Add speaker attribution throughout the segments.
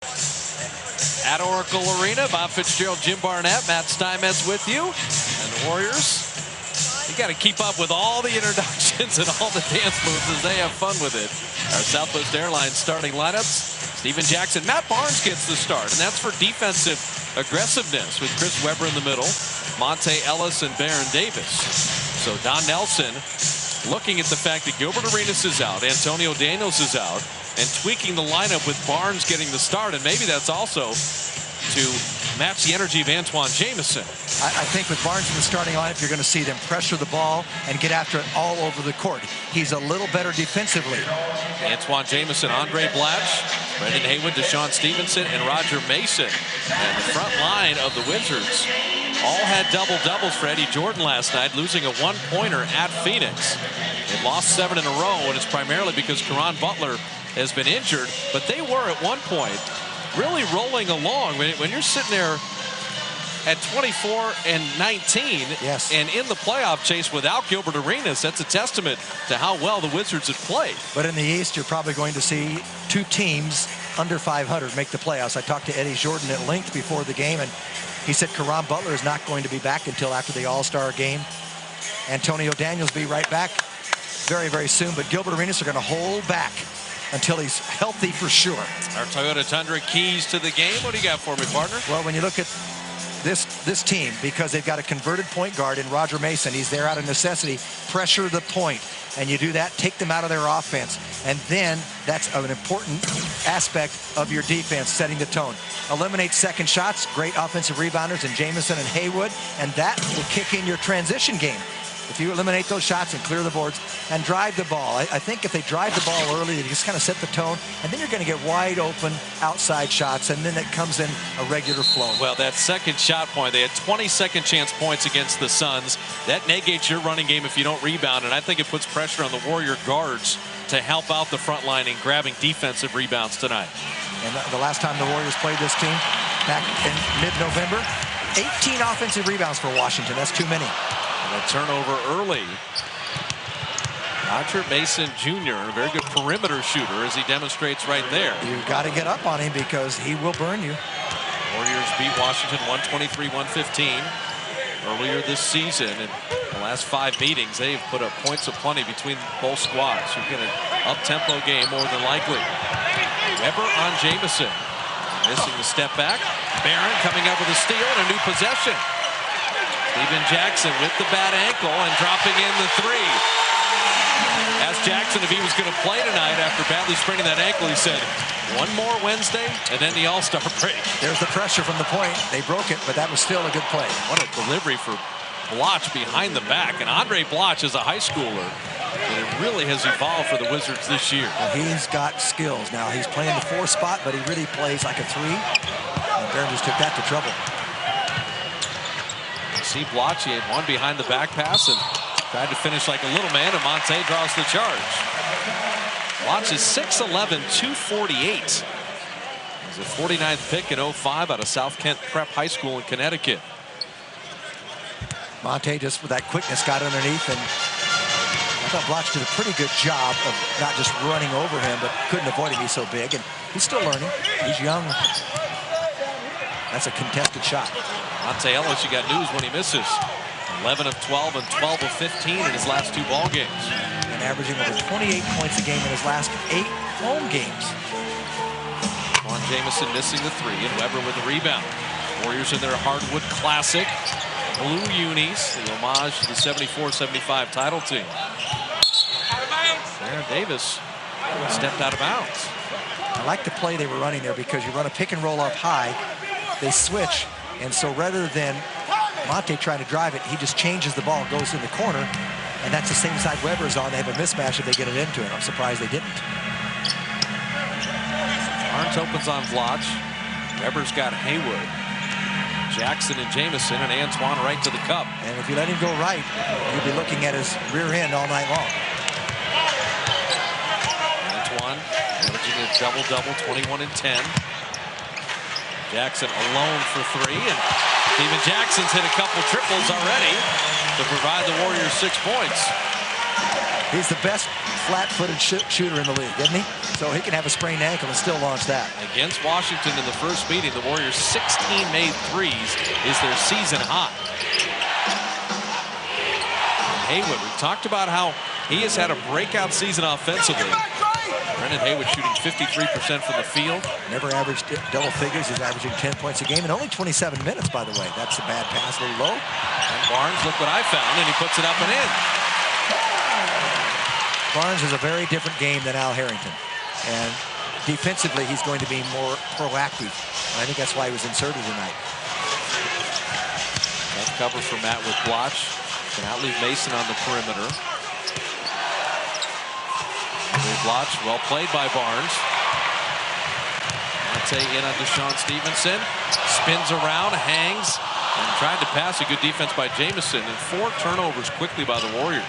Speaker 1: At Oracle Arena, Bob Fitzgerald, Jim Barnett, Matt Steinmetz with you. And the Warriors, you got to keep up with all the introductions and all the dance moves as they have fun with it. Our Southwest Airlines starting lineups. Stephen Jackson, Matt Barnes gets the start, and that's for defensive aggressiveness with Chris Webber in the middle, Monte Ellis and Baron Davis. So Don Nelson looking at the fact that Gilbert Arenas is out, Antonio Daniels is out, and tweaking the lineup with Barnes getting the start, and maybe that's also to match the energy of Antoine Jamison.
Speaker 2: I think with Barnes in the starting lineup, you're going to see them pressure the ball and get after it all over the court. He's a little better defensively.
Speaker 1: Antoine Jamison, Andre Blatch, Brendan Haywood, Deshaun Stevenson, and Roger Mason. And the front line of the Wizards all had double-doubles for Eddie Jordan last night, losing a one-pointer at Phoenix. They lost 7 in a row, and it's primarily because Caron Butler has been injured, but they were at one point really rolling along. When you're sitting there at 24 and 19,
Speaker 2: yes,
Speaker 1: and in the playoff chase without Gilbert Arenas, that's a testament to how well the Wizards have played.
Speaker 2: But in the East, you're probably going to see two teams under 500 make the playoffs. I talked to Eddie Jordan at length before the game, and he said Caron Butler is not going to be back until after the All-Star game. Antonio Daniels will be right back very, very soon, but Gilbert Arenas are going to hold back until he's healthy for sure.
Speaker 1: Our Toyota Tundra keys to the game. What do you got for me, partner?
Speaker 2: Well, when you look at this team, because they've got a converted point guard in Roger Mason, he's there out of necessity, pressure the point, and you do that, take them out of their offense, and then that's an important aspect of your defense, setting the tone. Eliminate second shots, great offensive rebounders in Jamison and Haywood, and that will kick in your transition game. If you eliminate those shots and clear the boards and drive the ball. I think if they drive the ball early, they just kind of set the tone, and then you're going to get wide open outside shots, and then it comes in a regular flow.
Speaker 1: Well, that second shot point, they had 20 second chance points against the Suns. That negates your running game if you don't rebound, and I think it puts pressure on the Warrior guards to help out the front line in grabbing defensive rebounds tonight.
Speaker 2: And the last time the Warriors played this team, back in mid-November, 18 offensive rebounds for Washington. That's too many.
Speaker 1: And a turnover early. Roger Mason Jr., a very good perimeter shooter, as he demonstrates right there.
Speaker 2: You've got to get up on him because he will burn you.
Speaker 1: Warriors beat Washington 123-115 earlier this season. In the last 5 meetings, they've put up points aplenty between both squads. You'll get an up-tempo game more than likely. Webber on Jamison. Missing the step back. Barron coming up with a steal and a new possession. Stephen Jackson with the bad ankle and dropping in the three. Asked Jackson if he was going to play tonight after badly spraining that ankle. He said, one more Wednesday and then the All-Star break.
Speaker 2: There's the pressure from the point. They broke it, but that was still a good play.
Speaker 1: What a delivery for Blatch behind the back. And Andre Blatch is a high schooler. And it really has evolved for the Wizards this year.
Speaker 2: Well, he's got skills. Now, he's playing the 4 spot, but he really plays like a 3. And Barron just took that to trouble.
Speaker 1: See Blatch, he had one behind the back pass and tried to finish like a little man, and Monte draws the charge. Blatch is 6'11", 248. He's a 49th pick in 05 out of South Kent Prep High School in Connecticut.
Speaker 2: Monte just with that quickness got underneath, and I thought Blatch did a pretty good job of not just running over him, but couldn't avoid him. He's so big, and he's still learning. He's young. That's a contested shot.
Speaker 1: Monte Ellis, you got news when he misses. 11 of 12 and 12 of 15 in his last 2 ball games.
Speaker 2: And averaging over 28 points a game in his last 8 home games.
Speaker 1: Juan Jamison missing the 3, and Webber with the rebound. Warriors in their Hardwood Classic. Blue unis, the homage to the 74-75 title team. Baron Davis stepped out of bounds.
Speaker 2: I like the play they were running there because you run a pick and roll up high, they switch, and so rather than Monte trying to drive it, he just changes the ball and goes in the corner, and that's the same side Webber's on. They have a mismatch if they get it into it. I'm surprised they didn't.
Speaker 1: Barnes opens on Blatch. Webber's got Haywood, Jackson and Jamison, and Antoine right to the cup.
Speaker 2: And if you let him go right, you'll be looking at his rear end all night long.
Speaker 1: Antoine averaging a double-double, 21 and 10. Jackson alone for 3, and Stephen Jackson's hit a couple triples already to provide the Warriors 6 points.
Speaker 2: He's the best flat-footed shooter in the league, isn't he? So he can have a sprained ankle and still launch that.
Speaker 1: Against Washington in the first meeting, the Warriors' 16 made threes is their season high. Haywood, we talked about how he has had a breakout season offensively. Brendan Haywood shooting 53% from the field.
Speaker 2: Never averaged double figures. He's averaging 10 points a game in only 27 minutes, by the way. That's a bad pass, a little low.
Speaker 1: And Barnes, look what I found, and he puts it up and in.
Speaker 2: Barnes is a very different game than Al Harrington. And defensively, he's going to be more proactive. And I think that's why he was inserted tonight.
Speaker 1: Tough cover for Matt with Bloch. Can outleave Mason on the perimeter. Bloch, well played by Barnes. Monte in on Deshaun Stevenson. Spins around, hangs, and tried to pass. A good defense by Jamison, and 4 turnovers quickly by the Warriors.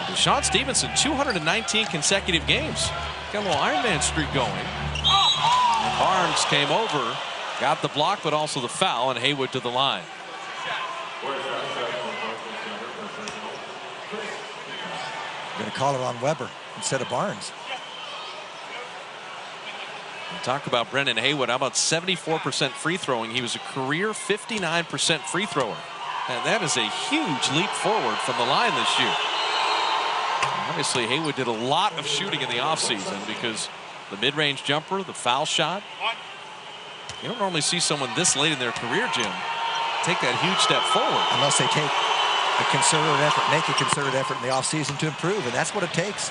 Speaker 1: Deshaun Stevenson, 219 consecutive games. Got a little Iron Man streak going. And Barnes came over, got the block, but also the foul, and Haywood to the line.
Speaker 2: Going to call it on Weber instead of Barnes.
Speaker 1: We'll talk about Brendan Haywood. How about 74% free throwing? He was a career 59% free thrower. And that is a huge leap forward from the line this year. Obviously, Haywood did a lot of shooting in the offseason because the mid-range jumper, the foul shot. You don't normally see someone this late in their career, Jim, take that huge step forward.
Speaker 2: Unless they take a concerted effort, make a concerted effort in the offseason to improve, and that's what it takes.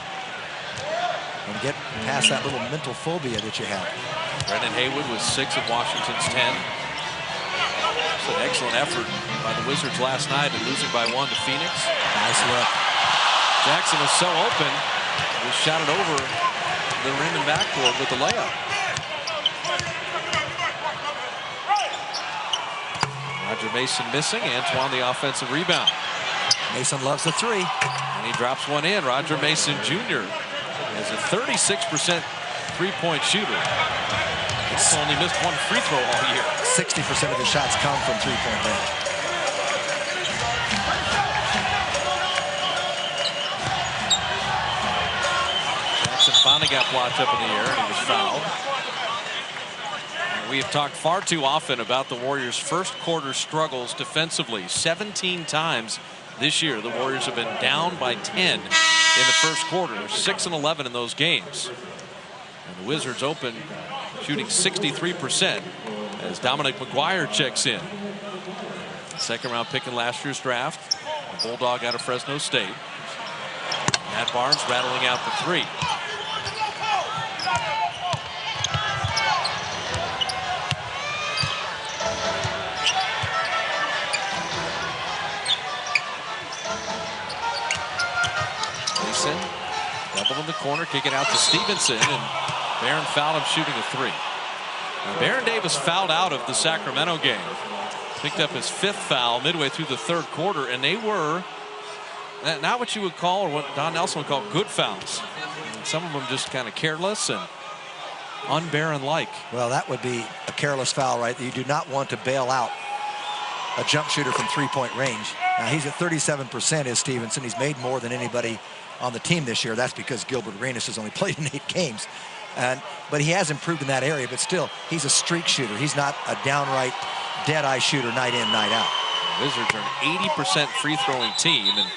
Speaker 2: And get past that little mental phobia that you have.
Speaker 1: Brendan Haywood was 6 of Washington's 10. It's an excellent effort by the Wizards last night and losing by 1 to Phoenix.
Speaker 2: Nice look.
Speaker 1: Jackson was so open, he shot it over the rim and backboard with the layup. Roger Mason missing. Antoine the offensive rebound.
Speaker 2: Mason loves the 3.
Speaker 1: And he drops one in. Roger Mason Jr. is a 36% three-point shooter. He's only missed 1 free throw all year.
Speaker 2: 60% of the shots come from three-point range.
Speaker 1: Jackson finally got Bloch up in the air, and he was fouled. We have talked far too often about the Warriors' first quarter struggles defensively. 17 times this year, the Warriors have been down by 10 in the first quarter. They're 6 and 11 in those games. And the Wizards open shooting 63% as Dominic McGuire checks in. Second round pick in last year's draft. A Bulldog out of Fresno State. Matt Barnes rattling out the 3. Double in the corner, kick it out to Stevenson, and Baron fouled him shooting a 3. Now, Baron Davis fouled out of the Sacramento game. Picked up his 5th foul midway through the 3rd quarter, and they were not what you would call, or what Don Nelson would call, good fouls. And some of them just kind of careless and un-Baron-like.
Speaker 2: Well, that would be a careless foul, right? You do not want to bail out a jump shooter from three-point range. Now, he's at 37% is Stevenson. He's made more than anybody on the team this year. That's because Gilbert Arenas has only played in 8 games. But he has improved in that area, but still, he's a streak shooter. He's not a downright dead-eye shooter night in, night out.
Speaker 1: The Wizards are an 80% free-throwing team, and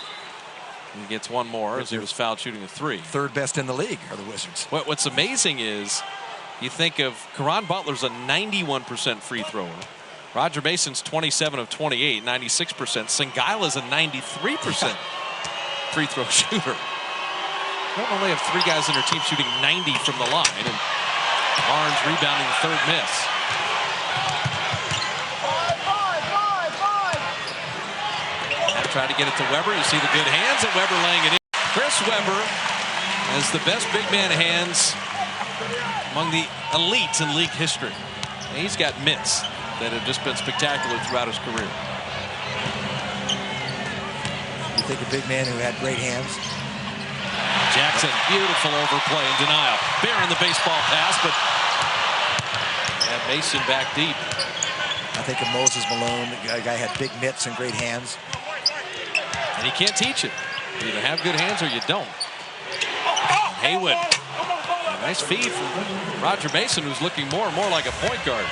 Speaker 1: he gets one more as he was fouled shooting a 3.
Speaker 2: 3rd best in the league are the Wizards.
Speaker 1: What's amazing is you think of Caron Butler's a 91% free thrower. Roger Mason's 27 of 28, 96%. Singaila's a 93% free throw shooter. They don't only have 3 guys in their team shooting 90 from the line, and Barnes rebounding the 3rd miss. Now try to get it to Weber. You see the good hands, and Weber laying it in. Chris Weber has the best big man hands among the elites in league history. And he's got mitts that have just been spectacular throughout his career.
Speaker 2: You think a big man who had great hands?
Speaker 1: Jackson, beautiful overplay and denial. Baron the baseball pass, but and Mason back deep.
Speaker 2: I think of Moses Malone. The guy had big mitts and great hands.
Speaker 1: And he can't teach it. You either have good hands or you don't. Haywood. A nice feed from Roger Mason, who's looking more and more like a point guard.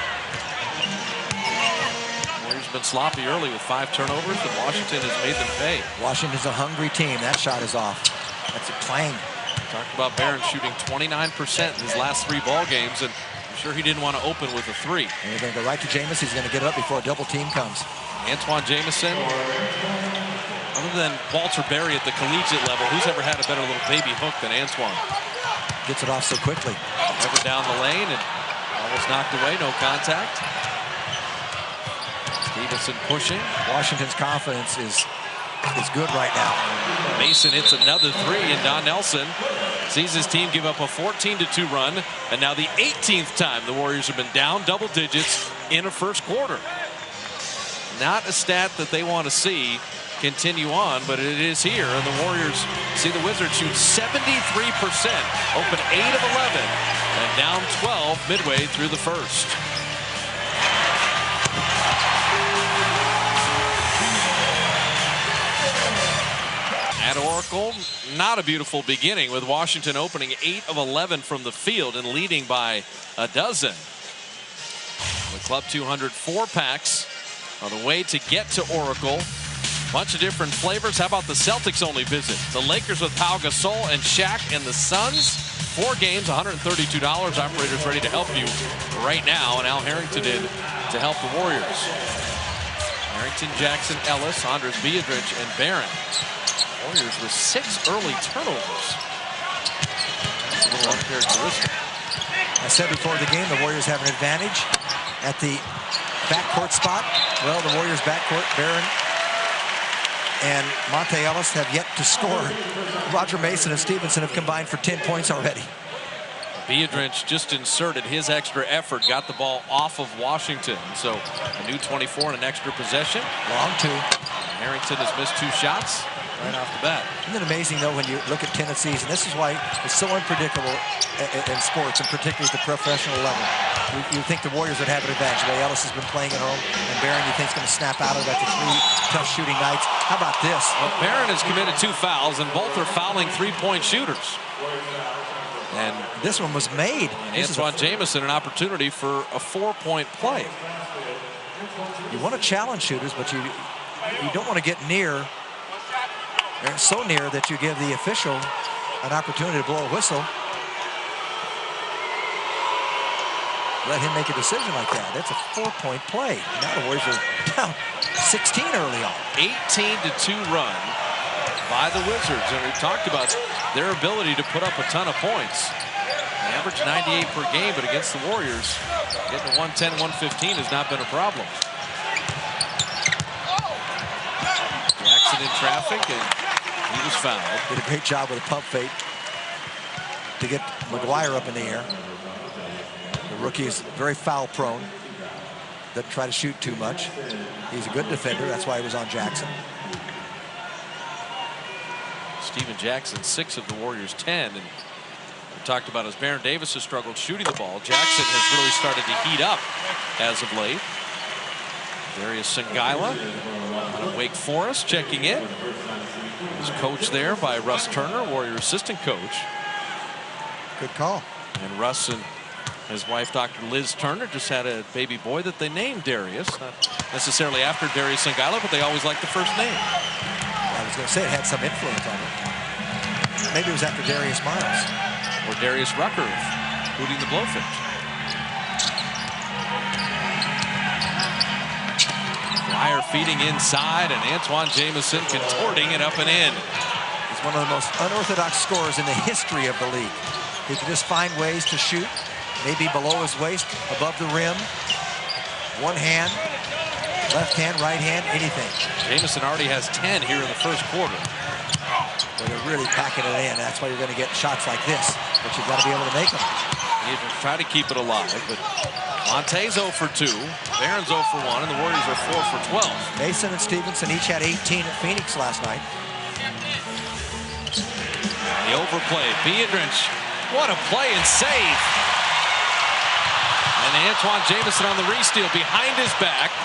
Speaker 1: Warriors been sloppy early with 5 turnovers, and Washington has made them pay.
Speaker 2: Washington's a hungry team. That shot is off. That's a clang.
Speaker 1: Talked about Barron shooting 29% in his last 3 ball games, and I'm sure he didn't want to open with a 3.
Speaker 2: And they're going to go right to Jamison. He's going to get it up before a double team comes.
Speaker 1: Antoine Jamison, other than Walter Berry at the collegiate level, who's ever had a better little baby hook than Antoine?
Speaker 2: Gets it off so quickly.
Speaker 1: Never down the lane and almost knocked away, no contact. Stevenson pushing.
Speaker 2: Washington's confidence is good right now.
Speaker 1: Mason hits another 3, and Don Nelson sees his team give up a 14-2 run, and now the 18th time the Warriors have been down double digits in a first quarter. Not a stat that they want to see continue on, but it is here, and the Warriors see the Wizards shoot 73%, open 8 of 11, and down 12 midway through the first. At Oracle, not a beautiful beginning, with Washington opening 8 of 11 from the field and leading by a dozen. The Club 200 4-packs on the way to get to Oracle. Bunch of different flavors. How about the Celtics only visit? The Lakers with Pau Gasol and Shaq, and the Suns. 4 games, $132. Operators ready to help you right now, and Al Harrington did to help the Warriors. Harrington, Jackson, Ellis, Andres Biedrich, and Barron. Warriors with 6 early turnovers. That's a little uncharacteristic.
Speaker 2: I said before the game, the Warriors have an advantage at the backcourt spot. Well, the Warriors backcourt, Barron and Monte Ellis have yet to score. Roger Mason and Stevenson have combined for 10 points already.
Speaker 1: Biedrich just inserted his extra effort, got the ball off of Washington. So a new 24 and an extra possession.
Speaker 2: Long 2.
Speaker 1: Harrington has missed 2 shots right off the bat.
Speaker 2: Isn't it amazing, though, when you look at Tennessee's, and this is why it's so unpredictable in sports, and particularly at the professional level. You think the Warriors would have an advantage. The way Ellis has been playing at home, and Barron, you think, is going to snap out of it after 3 tough shooting nights. How about this?
Speaker 1: Well, Barron has committed 2 fouls, and both are fouling 3-point shooters. And
Speaker 2: this one was made.
Speaker 1: Antoine Jamison, an opportunity for a 4-point play.
Speaker 2: You want to challenge shooters, but you don't want to get near. They're so near that you give the official an opportunity to blow a whistle. Let him make a decision like that. That's a 4-point play. Now the Warriors are down 16 early on.
Speaker 1: 18-2 run by the Wizards. And we've talked about their ability to put up a ton of points. They average 98 per game, but against the Warriors, getting to 110, 115 has not been a problem. Jackson in traffic, and he was fouled.
Speaker 2: Did a great job with a pump fake to get McGuire up in the air. The rookie is very foul prone. Doesn't try to shoot too much. He's a good defender. That's why he was on Jackson.
Speaker 1: Steven Jackson, 6 of the Warriors' 10. And we talked about as Baron Davis has struggled shooting the ball. Jackson has really started to heat up as of late. Darius Songaila out of Wake Forest checking in. He's coached there by Russ Turner, Warrior assistant coach.
Speaker 2: Good call.
Speaker 1: And Russ and his wife, Dr. Liz Turner, just had a baby boy that they named Darius. Not necessarily after Darius Songaila, but they always liked the first name.
Speaker 2: I was going to say it had some influence on it. Maybe it was after Darius Miles.
Speaker 1: Or Darius Rucker of Hootie and the Blowfish. Dwyer feeding inside, and Antoine Jamison contorting it up and in.
Speaker 2: He's one of the most unorthodox scorers in the history of the league. He can just find ways to shoot, maybe below his waist, above the rim. One hand, left hand, right hand, anything.
Speaker 1: Jamison already has 10 here in the first quarter.
Speaker 2: But they're really packing it in. That's why you're going to get shots like this. But you've got to be able to make them.
Speaker 1: You try to keep it alive, but Monte's 0 for 2, Barron's 0 for 1, and the Warriors are 4 for 12.
Speaker 2: Mason and Stevenson each had 18 at Phoenix last night.
Speaker 1: The overplay, Biedrich, what a play and save. And Antoine Jamison on the re-steal behind his back,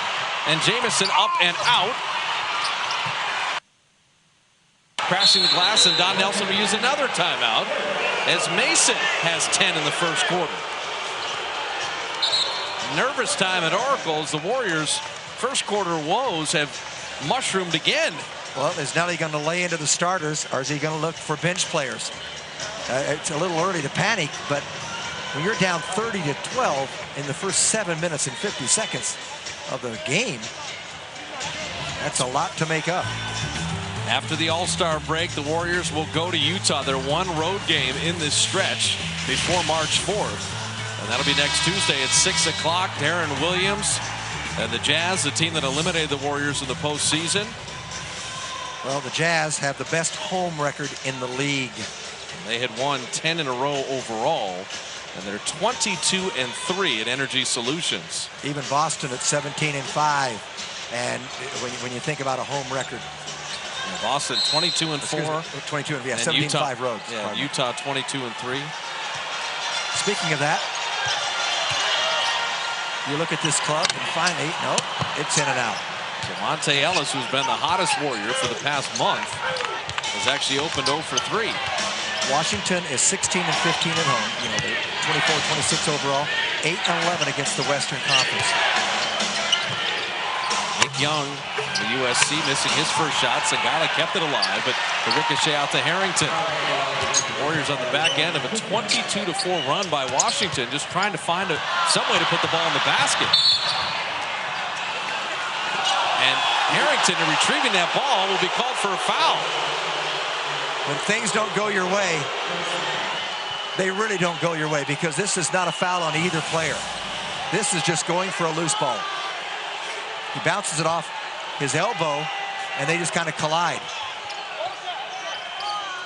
Speaker 1: and Jamison up and out. crashing the glass, and Don Nelson will use another timeout as Mason has 10 in the first quarter. Nervous time at Oracle as the Warriors' first quarter woes have mushroomed again.
Speaker 2: Well, is Nelly going to lay into the starters, or is he going to look for bench players? It's a little early to panic, but when you're down 30-12 in the first 7 minutes and 50 seconds of the game, that's a lot to make up.
Speaker 1: After the All-Star break, the Warriors will go to Utah, their one road game in this stretch before March 4th. And that'll be next Tuesday at 6 o'clock. Darren Williams and the Jazz, the team that eliminated the Warriors in the postseason.
Speaker 2: Well, the Jazz have the best home record in the league.
Speaker 1: They had won 10 in a row overall, and they're 22-3 at Energy Solutions.
Speaker 2: Even Boston at 17-5. And when you think about a home record,
Speaker 1: yeah, Boston 22-4.
Speaker 2: 22 and 17-5
Speaker 1: Utah,
Speaker 2: roads.
Speaker 1: Yeah, Utah 22-3.
Speaker 2: Speaking of that, you look at this club, and finally, nope, it's in and out.
Speaker 1: So Monte Ellis, who's been the hottest Warrior for the past month, has actually opened 0 for 3.
Speaker 2: Washington is 16-15 at home. You know, 24-26 overall, 8-11 against the Western Conference.
Speaker 1: Nick Young, the USC, missing his first shot. Segala kept it alive, but the ricochet out to Harrington. The Warriors on the back end of a 22-4 run by Washington, just trying to find some way to put the ball in the basket. And Harrington, in retrieving that ball, will be called for a foul.
Speaker 2: When things don't go your way, they really don't go your way, because this is not a foul on either player. This is just going for a loose ball. He bounces it off his elbow, and they just kind of collide.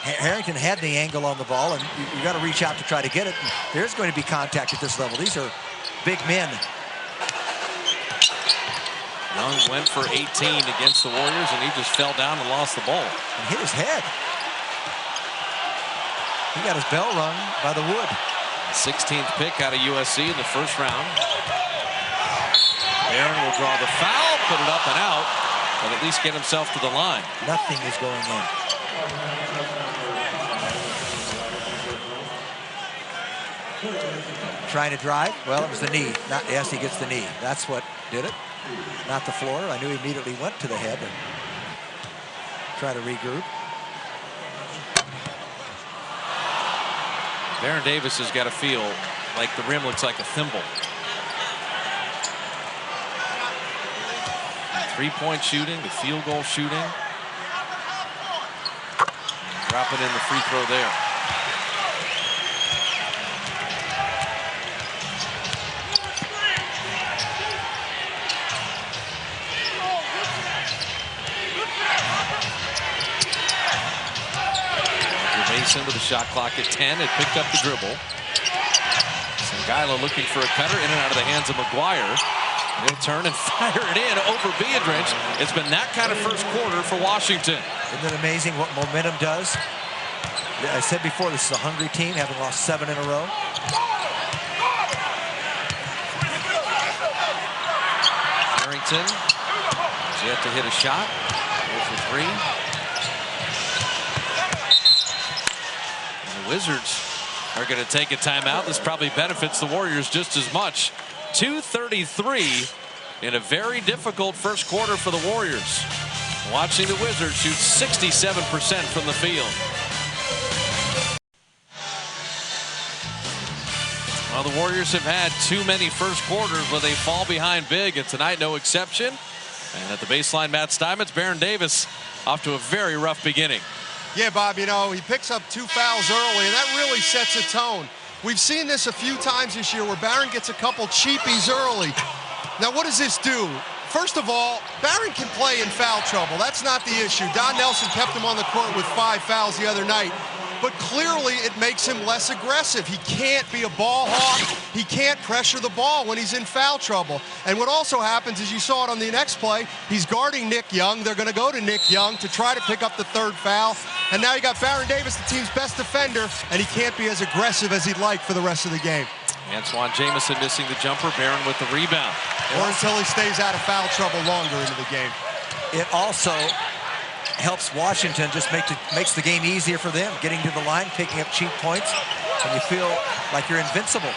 Speaker 2: Harrington had the angle on the ball, and you got to reach out to try to get it. There's going to be contact at this level. These are big men.
Speaker 1: Young went for 18 against the Warriors, and he just fell down and lost the ball.
Speaker 2: And hit his head. He got his bell rung by the wood.
Speaker 1: 16th pick out of USC in the first round. Barron will draw the foul, put it up and out, but at least get himself to the line.
Speaker 2: Nothing is going in. Trying to drive. Well, it was the knee. Yes, he gets the knee. That's what did it. Not the floor. I knew he immediately went to the head and try to regroup.
Speaker 1: Baron Davis has got to feel like the rim looks like a thimble. Three-point shooting, the field goal shooting. Dropping in the free throw there. Mason with the shot clock at 10. It picked up the dribble. Sangalo looking for a cutter, in and out of the hands of McGuire. He'll turn and fire it in over Biedrins. It's been that kind of first quarter for Washington.
Speaker 2: Isn't it amazing what momentum does? I said before, this is a hungry team, having lost 7 in a row.
Speaker 1: Harrington has yet to hit a shot. 0 for 3. And the Wizards are going to take a timeout. This probably benefits the Warriors just as much. 2:33 in a very difficult first quarter for the Warriors. Watching the Wizards shoot 67% from the field. Well, the Warriors have had too many first quarters where they fall behind big, and tonight no exception. And at the baseline, Matt Steinmetz, Baron Davis off to a very rough beginning.
Speaker 3: Yeah, Bob, you know, he picks up 2 fouls early, and that really sets a tone. We've seen this a few times this year where Baron gets a couple cheapies early. Now, what does this do? First of all, Baron can play in foul trouble. That's not the issue. Don Nelson kept him on the court with 5 fouls the other night. But clearly, it makes him less aggressive. He can't be a ball hawk. He can't pressure the ball when he's in foul trouble. And what also happens is, you saw it on the next play, he's guarding Nick Young. They're going to go to Nick Young to try to pick up the 3rd foul. And now you got Baron Davis, the team's best defender, and he can't be as aggressive as he'd like for the rest of the game.
Speaker 1: Antoine Jamison missing the jumper, Baron with the rebound.
Speaker 3: Or until he stays out of foul trouble longer into the game.
Speaker 2: It also helps Washington, just makes the game easier for them, getting to the line, picking up cheap points, and you feel like you're invincible.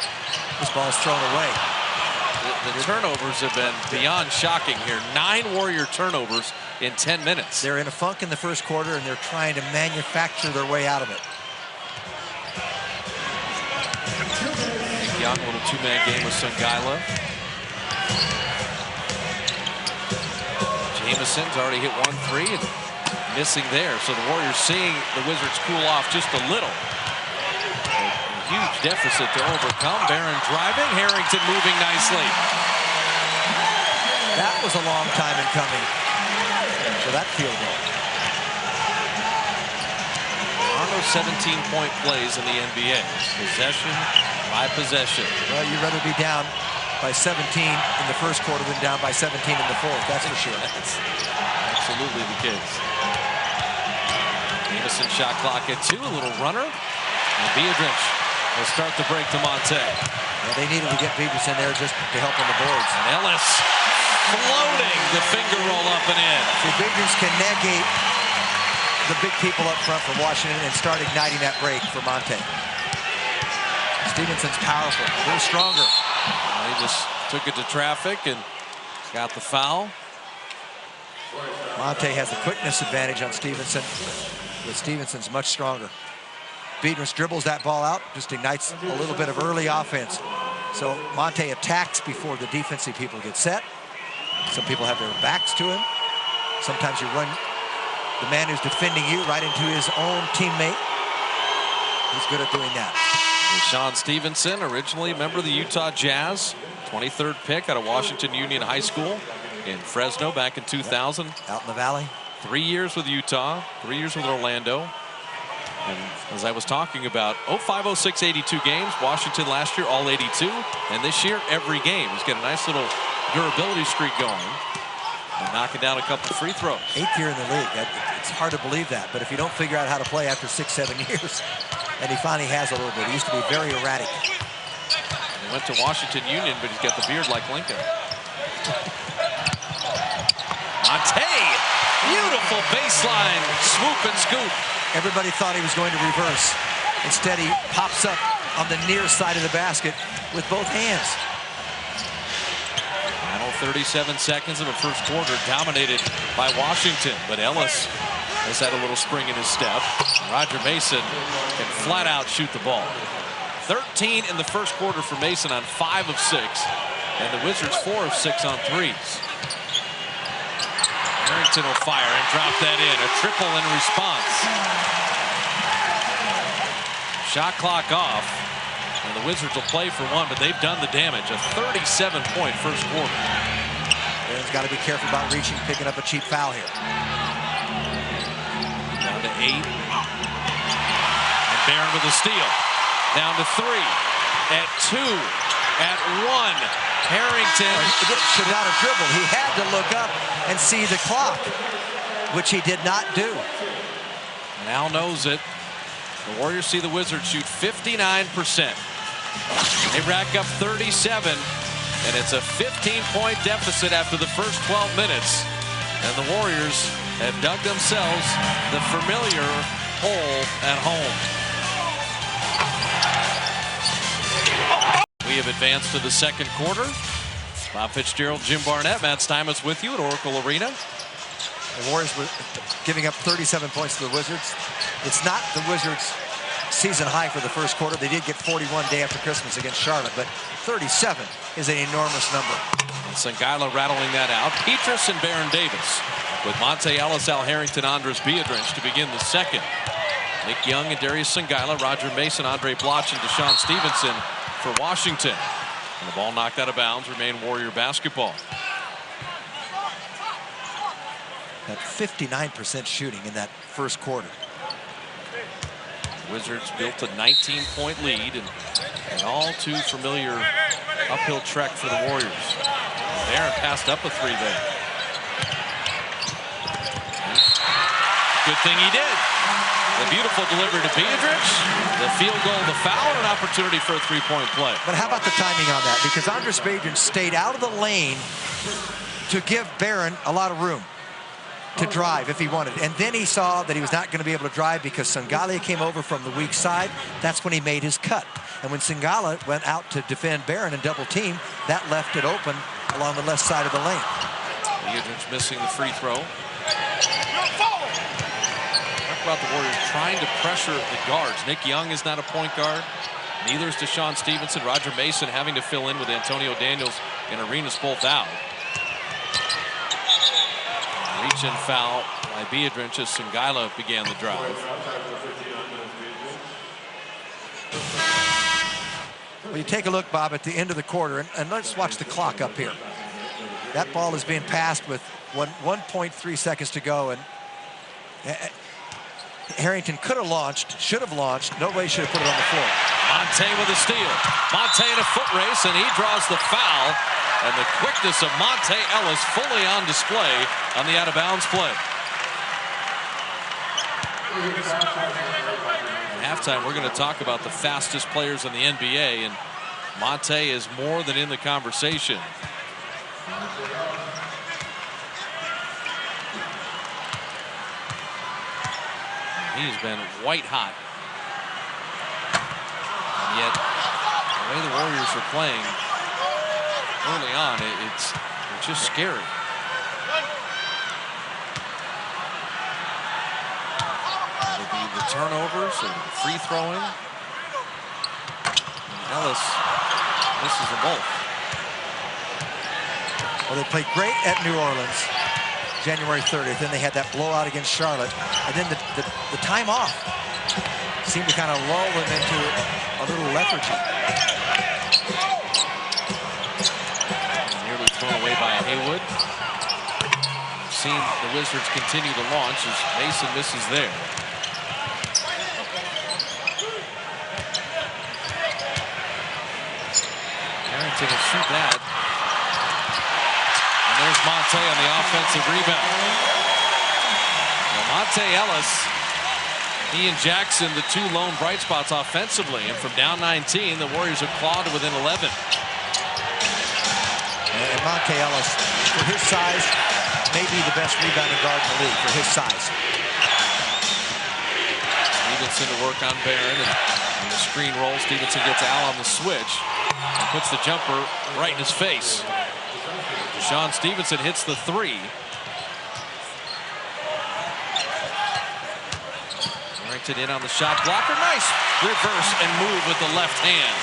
Speaker 2: This ball is thrown away.
Speaker 1: The turnovers have been beyond shocking here. 9 Warrior turnovers in 10 minutes.
Speaker 2: They're in a funk in the first quarter, and they're trying to manufacture their way out of it.
Speaker 1: Nick Young, a little two-man game with Songaila. Jamison's already hit 1-3 and missing there. So the Warriors seeing the Wizards cool off just a little. A huge deficit to overcome. Barron driving, Harrington moving nicely.
Speaker 2: That was a long time in coming for that field goal.
Speaker 1: There are no 17-point plays in the NBA. Possession by possession.
Speaker 2: Well, you'd rather be down by 17 in the first quarter than down by 17 in the fourth. That's for sure.
Speaker 1: That's absolutely the case. Jamison shot clock at 2. A little runner. And Biedrins will start the break to Monte.
Speaker 2: Well, they needed to get Biedrins in there just to help on the boards.
Speaker 1: And Ellis floating the finger roll up and in.
Speaker 2: See, Biedrins can negate the big people up front for Washington and start igniting that break for Monte. Stevenson's powerful, a little stronger.
Speaker 1: He just took it to traffic and got the foul.
Speaker 2: Monte has the quickness advantage on Stevenson, but Stevenson's much stronger. Biedrins dribbles that ball out, just ignites a little bit of early offense. So Monte attacks before the defensive people get set. Some people have their backs to him. Sometimes you run the man who's defending you right into his own teammate. He's good at doing that.
Speaker 1: Sean Stevenson, originally a member of the Utah Jazz, 23rd pick out of Washington Union High School in Fresno back in 2000.
Speaker 2: Out in the valley.
Speaker 1: 3 years with Utah, 3 years with Orlando. And as I was talking about, 05, 06, 82 games. Washington last year, all 82. And this year, every game. He's got a nice little durability streak going. And knocking down a couple of free throws.
Speaker 2: 8th year in the league. It's hard to believe that. But if you don't figure out how to play after 6, 7 years, and he finally has a little bit. He used to be very erratic.
Speaker 1: He went to Washington Union, but he's got the beard like Lincoln. Monte, beautiful baseline swoop and scoop.
Speaker 2: Everybody thought he was going to reverse. Instead, he pops up on the near side of the basket with both hands.
Speaker 1: Final 37 seconds of the first quarter dominated by Washington, but Ellis has had a little spring in his step. Roger Mason can flat out shoot the ball. 13 in the first quarter for Mason on 5 of 6, and the Wizards 4 of 6 on threes. Harrington will fire and drop that in. A triple in response. Shot clock off, and the Wizards will play for 1, but they've done the damage. A 37-point first quarter.
Speaker 2: Aaron's got to be careful about reaching, picking up a cheap foul here.
Speaker 1: Down to 8. And Barron with a steal. Down to 3. At 2. At 1. Harrington
Speaker 2: should not have dribbled. He had to look up and see the clock, which he did not do.
Speaker 1: And Al knows it. The Warriors see the Wizards shoot 59%. They rack up 37, and it's a 15-point deficit after the first 12 minutes. And the Warriors have dug themselves the familiar hole at home. We have advanced to the second quarter. Bob Fitzgerald, Jim Barnett, Matt Steinmetz with you at Oracle Arena.
Speaker 2: The Warriors were giving up 37 points to the Wizards. It's not the Wizards' season high for the first quarter. They did get 41 day after Christmas against Charlotte, but 37 is an enormous number.
Speaker 1: Songaila rattling that out. Petrus and Baron Davis with Monte Ellis, Al Harrington, Andres Biedrins to begin the second. Nick Young and Darius Songaila, Roger Mason, Andre Bloch, and Deshaun Stevenson for Washington. And the ball knocked out of bounds, remain Warrior basketball.
Speaker 2: That 59% shooting in that first quarter.
Speaker 1: Wizards built a 19-point lead and an all too familiar uphill trek for the Warriors. Barron passed up a 3 there. Good thing he did. The beautiful delivery to Biedrins, the field goal, the foul, and an opportunity for a 3-point play.
Speaker 2: But how about the timing on that? Because Andres Biedrins stayed out of the lane to give Barron a lot of room. to drive if he wanted. And then he saw that he was not going to be able to drive because Sangala came over from the weak side. That's when he made his cut. And when Sangala went out to defend Barron and double team, that left it open along the left side of the lane.
Speaker 1: Biedrins missing the free throw. Talk about the Warriors trying to pressure the guards. Nick Young is not a point guard. Neither is DeShaun Stevenson. Roger Mason having to fill in with Antonio Daniels and Arenas both out. Reach and foul by Biedrins as Sangala began the drive.
Speaker 2: Well, you take a look, Bob, at the end of the quarter, and let's watch the clock up here. That ball is being passed with 1.3 seconds to go, and Harrington could have launched, should have launched. Nobody should have put it on the floor.
Speaker 1: Monte with a steal. Monte in a foot race, and he draws the foul. And the quickness of Monte Ellis fully on display on the out-of-bounds play. At halftime, we're going to talk about the fastest players in the NBA, and Monte is more than in the conversation. He's been white hot. And yet, the way the Warriors are playing early on, it's just scary. The turnovers and the free throwing. And Ellis misses them both.
Speaker 2: Well, they played great at New Orleans January 30th. Then they had that blowout against Charlotte. And then the time off seemed to kind of lull them into a little lethargy.
Speaker 1: Nearly thrown away by Haywood. We've seen the Wizards continue to launch as Mason misses there. Harrington will shoot that. And there's Monte on the offensive rebound. Well, Monte Ellis, he and Jackson, the two lone bright spots offensively. And from down 19, the Warriors have clawed to within 11.
Speaker 2: And Monte Ellis, for his size, may be the best rebounding guard in the league for his size.
Speaker 1: Stevenson to work on Barron, and on the screen roll, Stevenson gets Al on the switch and puts the jumper right in his face. DeShaun Stevenson hits the three. Harrington in on the shot blocker. Nice reverse and move with the left hand.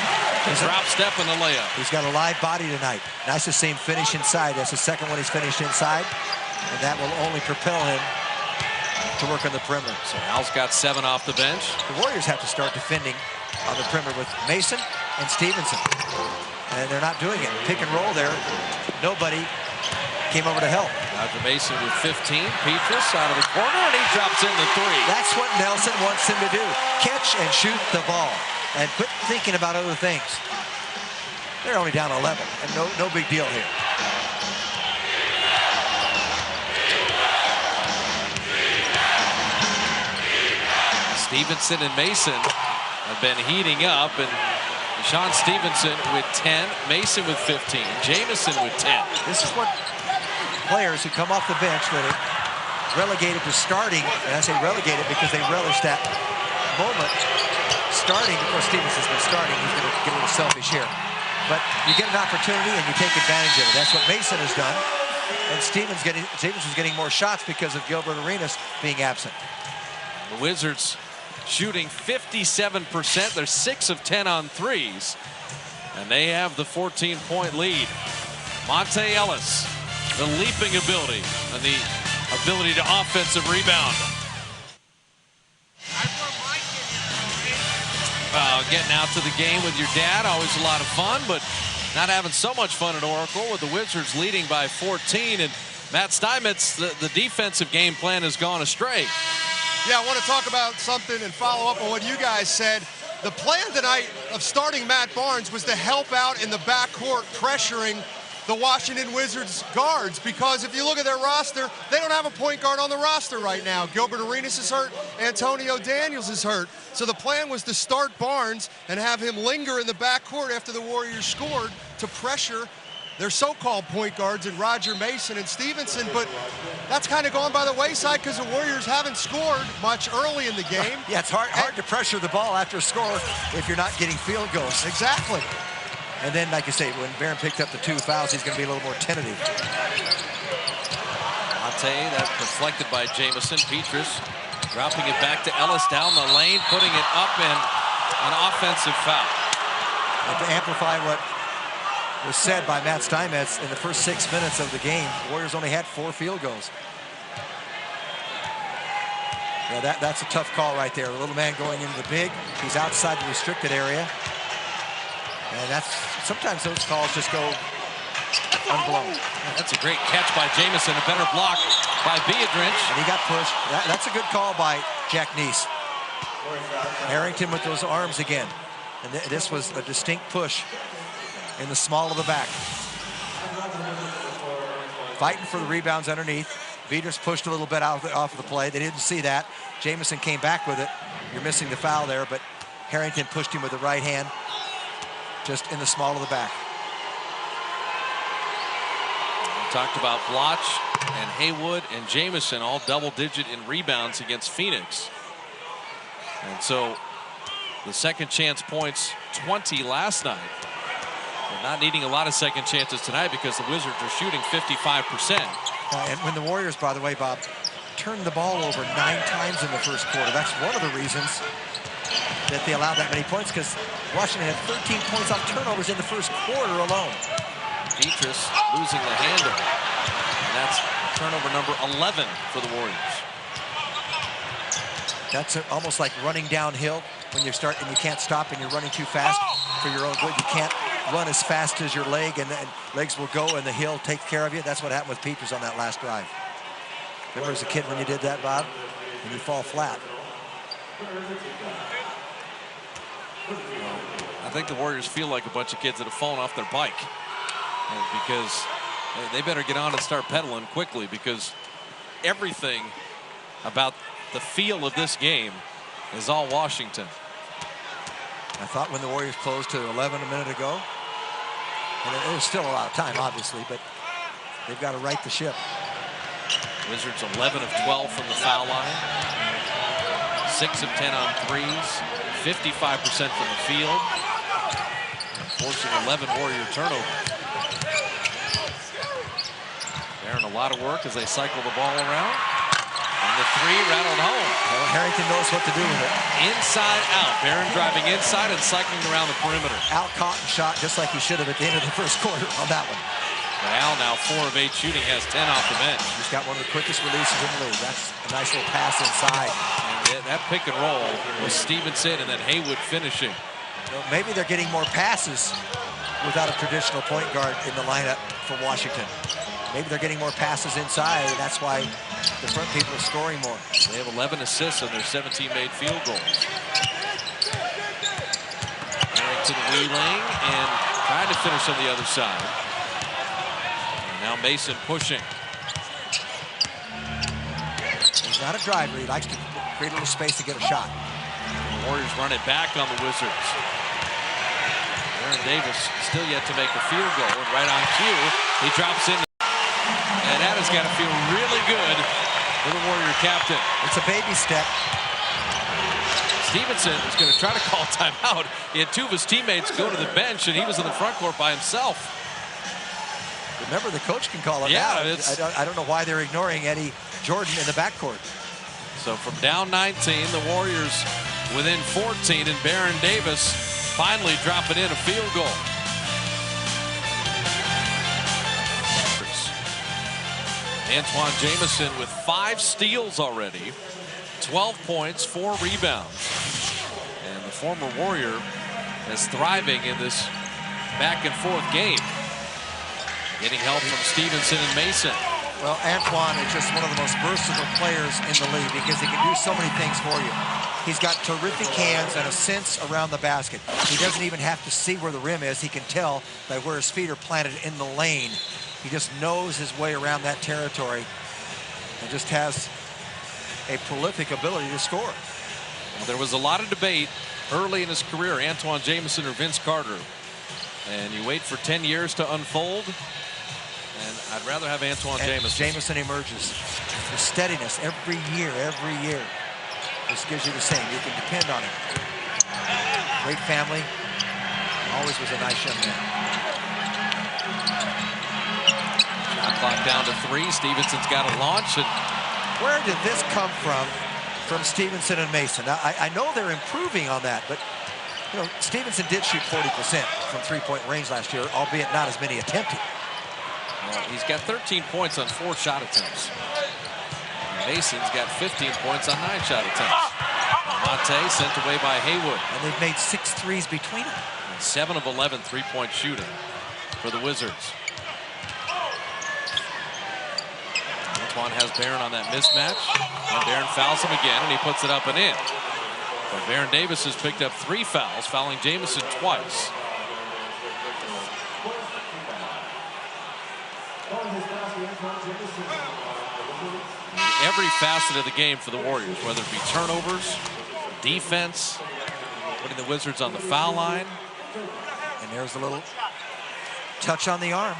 Speaker 1: Drop step in the layup.
Speaker 2: He's got a live body tonight. Nice to see him finish inside. That's the second one he's finished inside. And that will only propel him to work on the perimeter.
Speaker 1: So Al's got 7 off the bench.
Speaker 2: The Warriors have to start defending on the perimeter with Mason and Stevenson. And they're not doing it. Pick and roll there. Nobody came over to help.
Speaker 1: Roger Mason with 15. Petrus out of the corner, and he drops in the three.
Speaker 2: That's what Nelson wants him to do. Catch and shoot the ball. And quit thinking about other things. They're only down 11, and no big deal here.
Speaker 1: Stevenson and Mason have been heating up, and DeShaun Stevenson with 10, Mason with 15, Jamison with 10.
Speaker 2: This is what players who come off the bench that are relegated to starting, and I say relegated because they relish that moment. Starting, of course, Stevenson's been starting. He's going to get a little selfish here. But you get an opportunity and you take advantage of it. That's what Mason has done. And Stevenson's getting more shots because of Gilbert Arenas being absent.
Speaker 1: The Wizards shooting 57%. They're 6 of 10 on threes. And they have the 14-point lead. Monte Ellis, the leaping ability and the ability to offensive rebound. Getting out to the game with your dad, always a lot of fun, but not having so much fun at Oracle with the Wizards leading by 14. And Matt Steinmetz, the defensive game plan has gone astray.
Speaker 3: Yeah, I want to talk about something and follow up on what you guys said. The plan tonight of starting Matt Barnes was to help out in the backcourt, pressuring the Washington Wizards guards, because if you look at their roster, they don't have a point guard on the roster right now. Gilbert Arenas is hurt. Antonio Daniels is hurt. So the plan was to start Barnes and have him linger in the backcourt after the Warriors scored to pressure their so-called point guards in Roger Mason and Stevenson, but that's kind of gone by the wayside because the Warriors haven't scored much early in the game.
Speaker 2: Yeah, it's hard to pressure the ball after a score if you're not getting field goals.
Speaker 3: Exactly.
Speaker 2: And then, like you say, when Barron picked up the 2 fouls, he's going to be a little more tentative.
Speaker 1: Mate, that's deflected by Jamison. Petrus dropping it back to Ellis down the lane, putting it up, and an offensive foul.
Speaker 2: And to amplify what was said by Matt Steinmetz in the first 6 minutes of the game, the Warriors only had 4 field goals. Yeah, that's a tough call right there. A little man going into the big. He's outside the restricted area. And sometimes those calls just go unblown.
Speaker 1: That's a great catch by Jamison. A better block by Biedrins.
Speaker 2: And he got pushed. That's a good call by Jack Neese. Harrington with those arms again. And this was a distinct push in the small of the back. Fighting for the rebounds underneath. Biedrins pushed a little bit off the play. They didn't see that. Jamison came back with it. You're missing the foul there, but Harrington pushed him with the right hand just in the small of the back.
Speaker 1: We talked about Bloch and Haywood and Jamison all double-digit in rebounds against Phoenix. And so the second chance points, 20 last night. They're not needing a lot of second chances tonight because the Wizards are shooting 55%.
Speaker 2: And when the Warriors, by the way, Bob, turned the ball over 9 times in the first quarter, that's one of the reasons that they allowed that many points, because Washington had 13 points off turnovers in the first quarter alone.
Speaker 1: Petrus losing the handle. And that's turnover number 11 for the Warriors.
Speaker 2: That's almost like running downhill when you start and you can't stop and you're running too fast for your own good. You can't run as fast as your leg, and legs will go and the hill takes care of you. That's what happened with Petrus on that last drive. Remember as a kid when you did that, Bob? And you fall flat.
Speaker 1: I think the Warriors feel like a bunch of kids that have fallen off their bike, because they better get on and start pedaling quickly, because everything about the feel of this game is all Washington.
Speaker 2: I thought when the Warriors closed to 11 a minute ago, and there's still a lot of time, obviously, but they've got to right the ship.
Speaker 1: Wizards 11 of 12 from the foul line, 6 of 10 on threes, 55% from the field, forcing 11 Warrior turnovers. Barron a lot of work as they cycle the ball around. And the 3 rattled home.
Speaker 2: Well, Harrington knows what to do with it.
Speaker 1: Inside out. Barron driving inside and cycling around the perimeter.
Speaker 2: Al caught and shot just like he should have at the end of the first quarter on that one.
Speaker 1: But Al now 4 of 8 shooting, has 10 off the bench.
Speaker 2: He's got one of the quickest releases in the league. That's a nice little pass inside.
Speaker 1: And that pick and roll was Stevenson and then Haywood finishing.
Speaker 2: So maybe they're getting more passes without a traditional point guard in the lineup for Washington. Maybe they're getting more passes inside, and that's why the front people are scoring more.
Speaker 1: They have 11 assists on their 17 made field goals. Harrington wheeling and trying to finish on the other side. And now Mason pushing.
Speaker 2: He's not a driver. He likes to create a little space to get a shot.
Speaker 1: The Warriors run it back on the Wizards. Baron Davis still yet to make a field goal, and right on cue, he drops in. And that has got to feel really good for the Warrior captain.
Speaker 2: It's a baby step.
Speaker 1: Stevenson is going to try to call timeout. He had 2 of his teammates go to the bench, and he was in the front court by himself.
Speaker 2: Remember, the coach can call it out. I don't know why they're ignoring Eddie Jordan in the backcourt.
Speaker 1: So from down 19, the Warriors within 14, and Baron Davis finally dropping in a field goal. Antoine Jamison with 5 steals already, 12 points, 4 rebounds. And the former Warrior is thriving in this back and forth game. Getting help from Stevenson and Mason.
Speaker 2: Well, Antoine is just one of the most versatile players in the league because he can do so many things for you. He's got terrific hands and a sense around the basket. He doesn't even have to see where the rim is. He can tell by where his feet are planted in the lane. He just knows his way around that territory and just has a prolific ability to score.
Speaker 1: Well, there was a lot of debate early in his career, Antoine Jamison or Vince Carter. And you wait for 10 years to unfold. And I'd rather have Antoine Jamison.
Speaker 2: Jamison emerges. The steadiness every year. This gives you the same. You can depend on him. Great family. Always was a nice young man.
Speaker 1: Shot clock down to 3. Stevenson's got a launch. And
Speaker 2: where did this come from Stevenson and Mason? Now, I know they're improving on that, but you know, Stevenson did shoot 40% from three-point range last year, albeit not as many attempted.
Speaker 1: Well, he's got 13 points on 4 shot attempts. Mason's got 15 points on 9 shot attempts. Monte sent away by Haywood.
Speaker 2: And they've made 6 threes between them.
Speaker 1: And 7 of 11 three-point shooting for the Wizards. Antoine has Barron on that mismatch. And Barron fouls him again, and he puts it up and in. But Baron Davis has picked up 3 fouls, fouling Jamison twice. Every facet of the game for the Warriors, whether it be turnovers, defense, putting the Wizards on the foul line.
Speaker 2: And there's a little touch on the arm.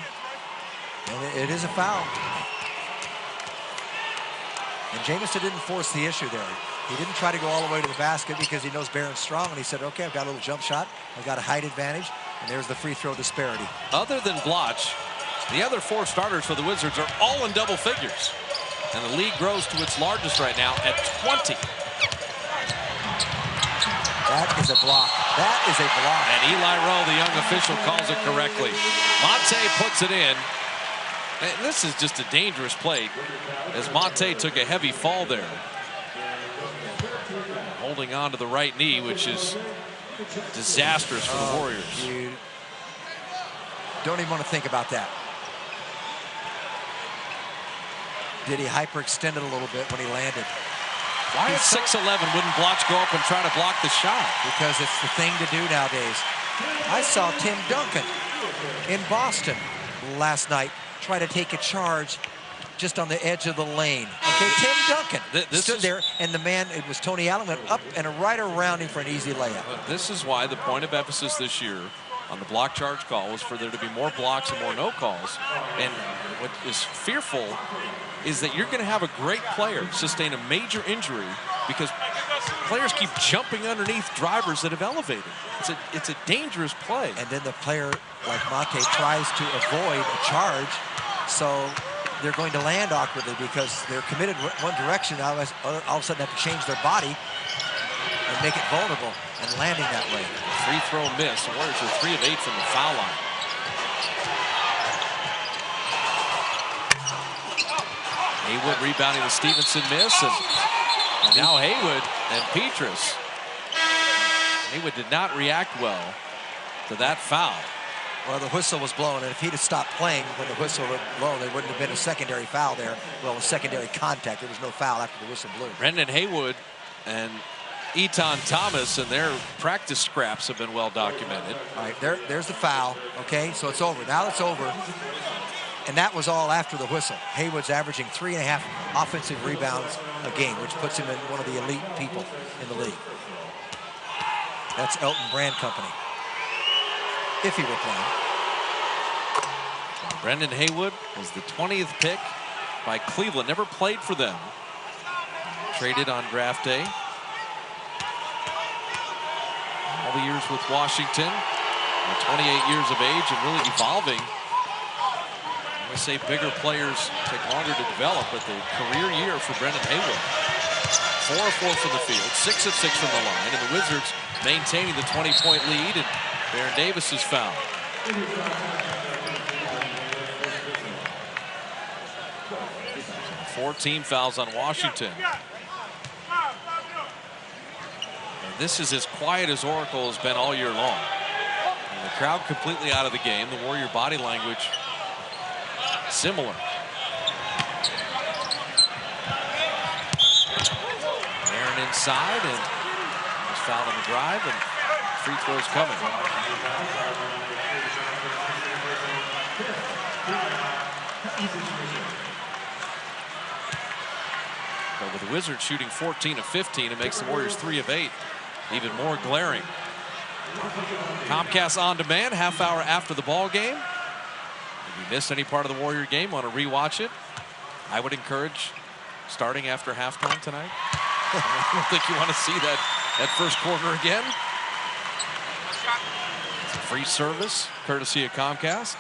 Speaker 2: And it is a foul. And Jamison didn't force the issue there. He didn't try to go all the way to the basket because he knows Barron's strong, and he said, okay, I've got a little jump shot. I've got a height advantage, and there's the free throw disparity.
Speaker 1: Other than Bloch, the other 4 starters for the Wizards are all in double figures. And the league grows to its largest right now at 20.
Speaker 2: That is a block. That is a block.
Speaker 1: And Eli Rowe, the young official, calls it correctly. Monte puts it in. And this is just a dangerous play as Monte took a heavy fall there. Holding on to the right knee, which is disastrous for the Warriors.
Speaker 2: You don't even want to think about that. Did he hyperextend it a little bit when he landed?
Speaker 1: Why at 6'11" wouldn't Bloch go up and try to block the shot?
Speaker 2: Because it's the thing to do nowadays. I saw Tim Duncan in Boston last night try to take a charge just on the edge of the lane. Okay, Tim Duncan stood there, and the man, it was Tony Allen, went up and right around him for an easy layup.
Speaker 1: This is why the point of emphasis this year on the block charge call was for there to be more blocks and more no calls. And what is fearful is that you're going to have a great player sustain a major injury because players keep jumping underneath drivers that have elevated. It's a dangerous play.
Speaker 2: And then the player like Monte tries to avoid a charge, so they're going to land awkwardly because they're committed one direction. All of a sudden have to change their body and make it vulnerable and landing that way.
Speaker 1: Free throw miss. The Warriors are 3 of 8 from the foul line. Haywood rebounding the Stevenson miss. And now Haywood and Petrus. Haywood did not react well to that foul.
Speaker 2: Well, the whistle was blown, and if he'd have stopped playing when the whistle was blown, there wouldn't have been a secondary foul there. Well, a secondary contact. There was no foul after the whistle blew.
Speaker 1: Brendan Haywood and Eton Thomas and their practice scraps have been well documented.
Speaker 2: All right, there's the foul. Okay, so it's over. Now it's over. And that was all after the whistle. Haywood's averaging 3.5 offensive rebounds a game, which puts him in one of the elite people in the league. That's Elton Brand Company, if he were playing.
Speaker 1: Brendan Haywood was the 20th pick by Cleveland. Never played for them. Traded on draft day. All the years with Washington. 28 years of age and really evolving. I say bigger players take longer to develop, but the career year for Brendan Haywood. 4 of 4 from the field, 6 of 6 from the line, and the Wizards maintaining the 20-point lead, and Baron Davis is fouled. 14 fouls on Washington. And this is as quiet as Oracle has been all year long. And the crowd completely out of the game. The Warrior body language similar. Aaron inside and was fouled on the drive, and free throws coming. But with the Wizards shooting 14 of 15, it makes the Warriors 3 of 8 even more glaring. Comcast On Demand, half hour after the ball game. If you missed any part of the Warrior game, want to rewatch it, I would encourage starting after halftime tonight. I don't think you want to see that first quarter again. It's a free service, courtesy of Comcast.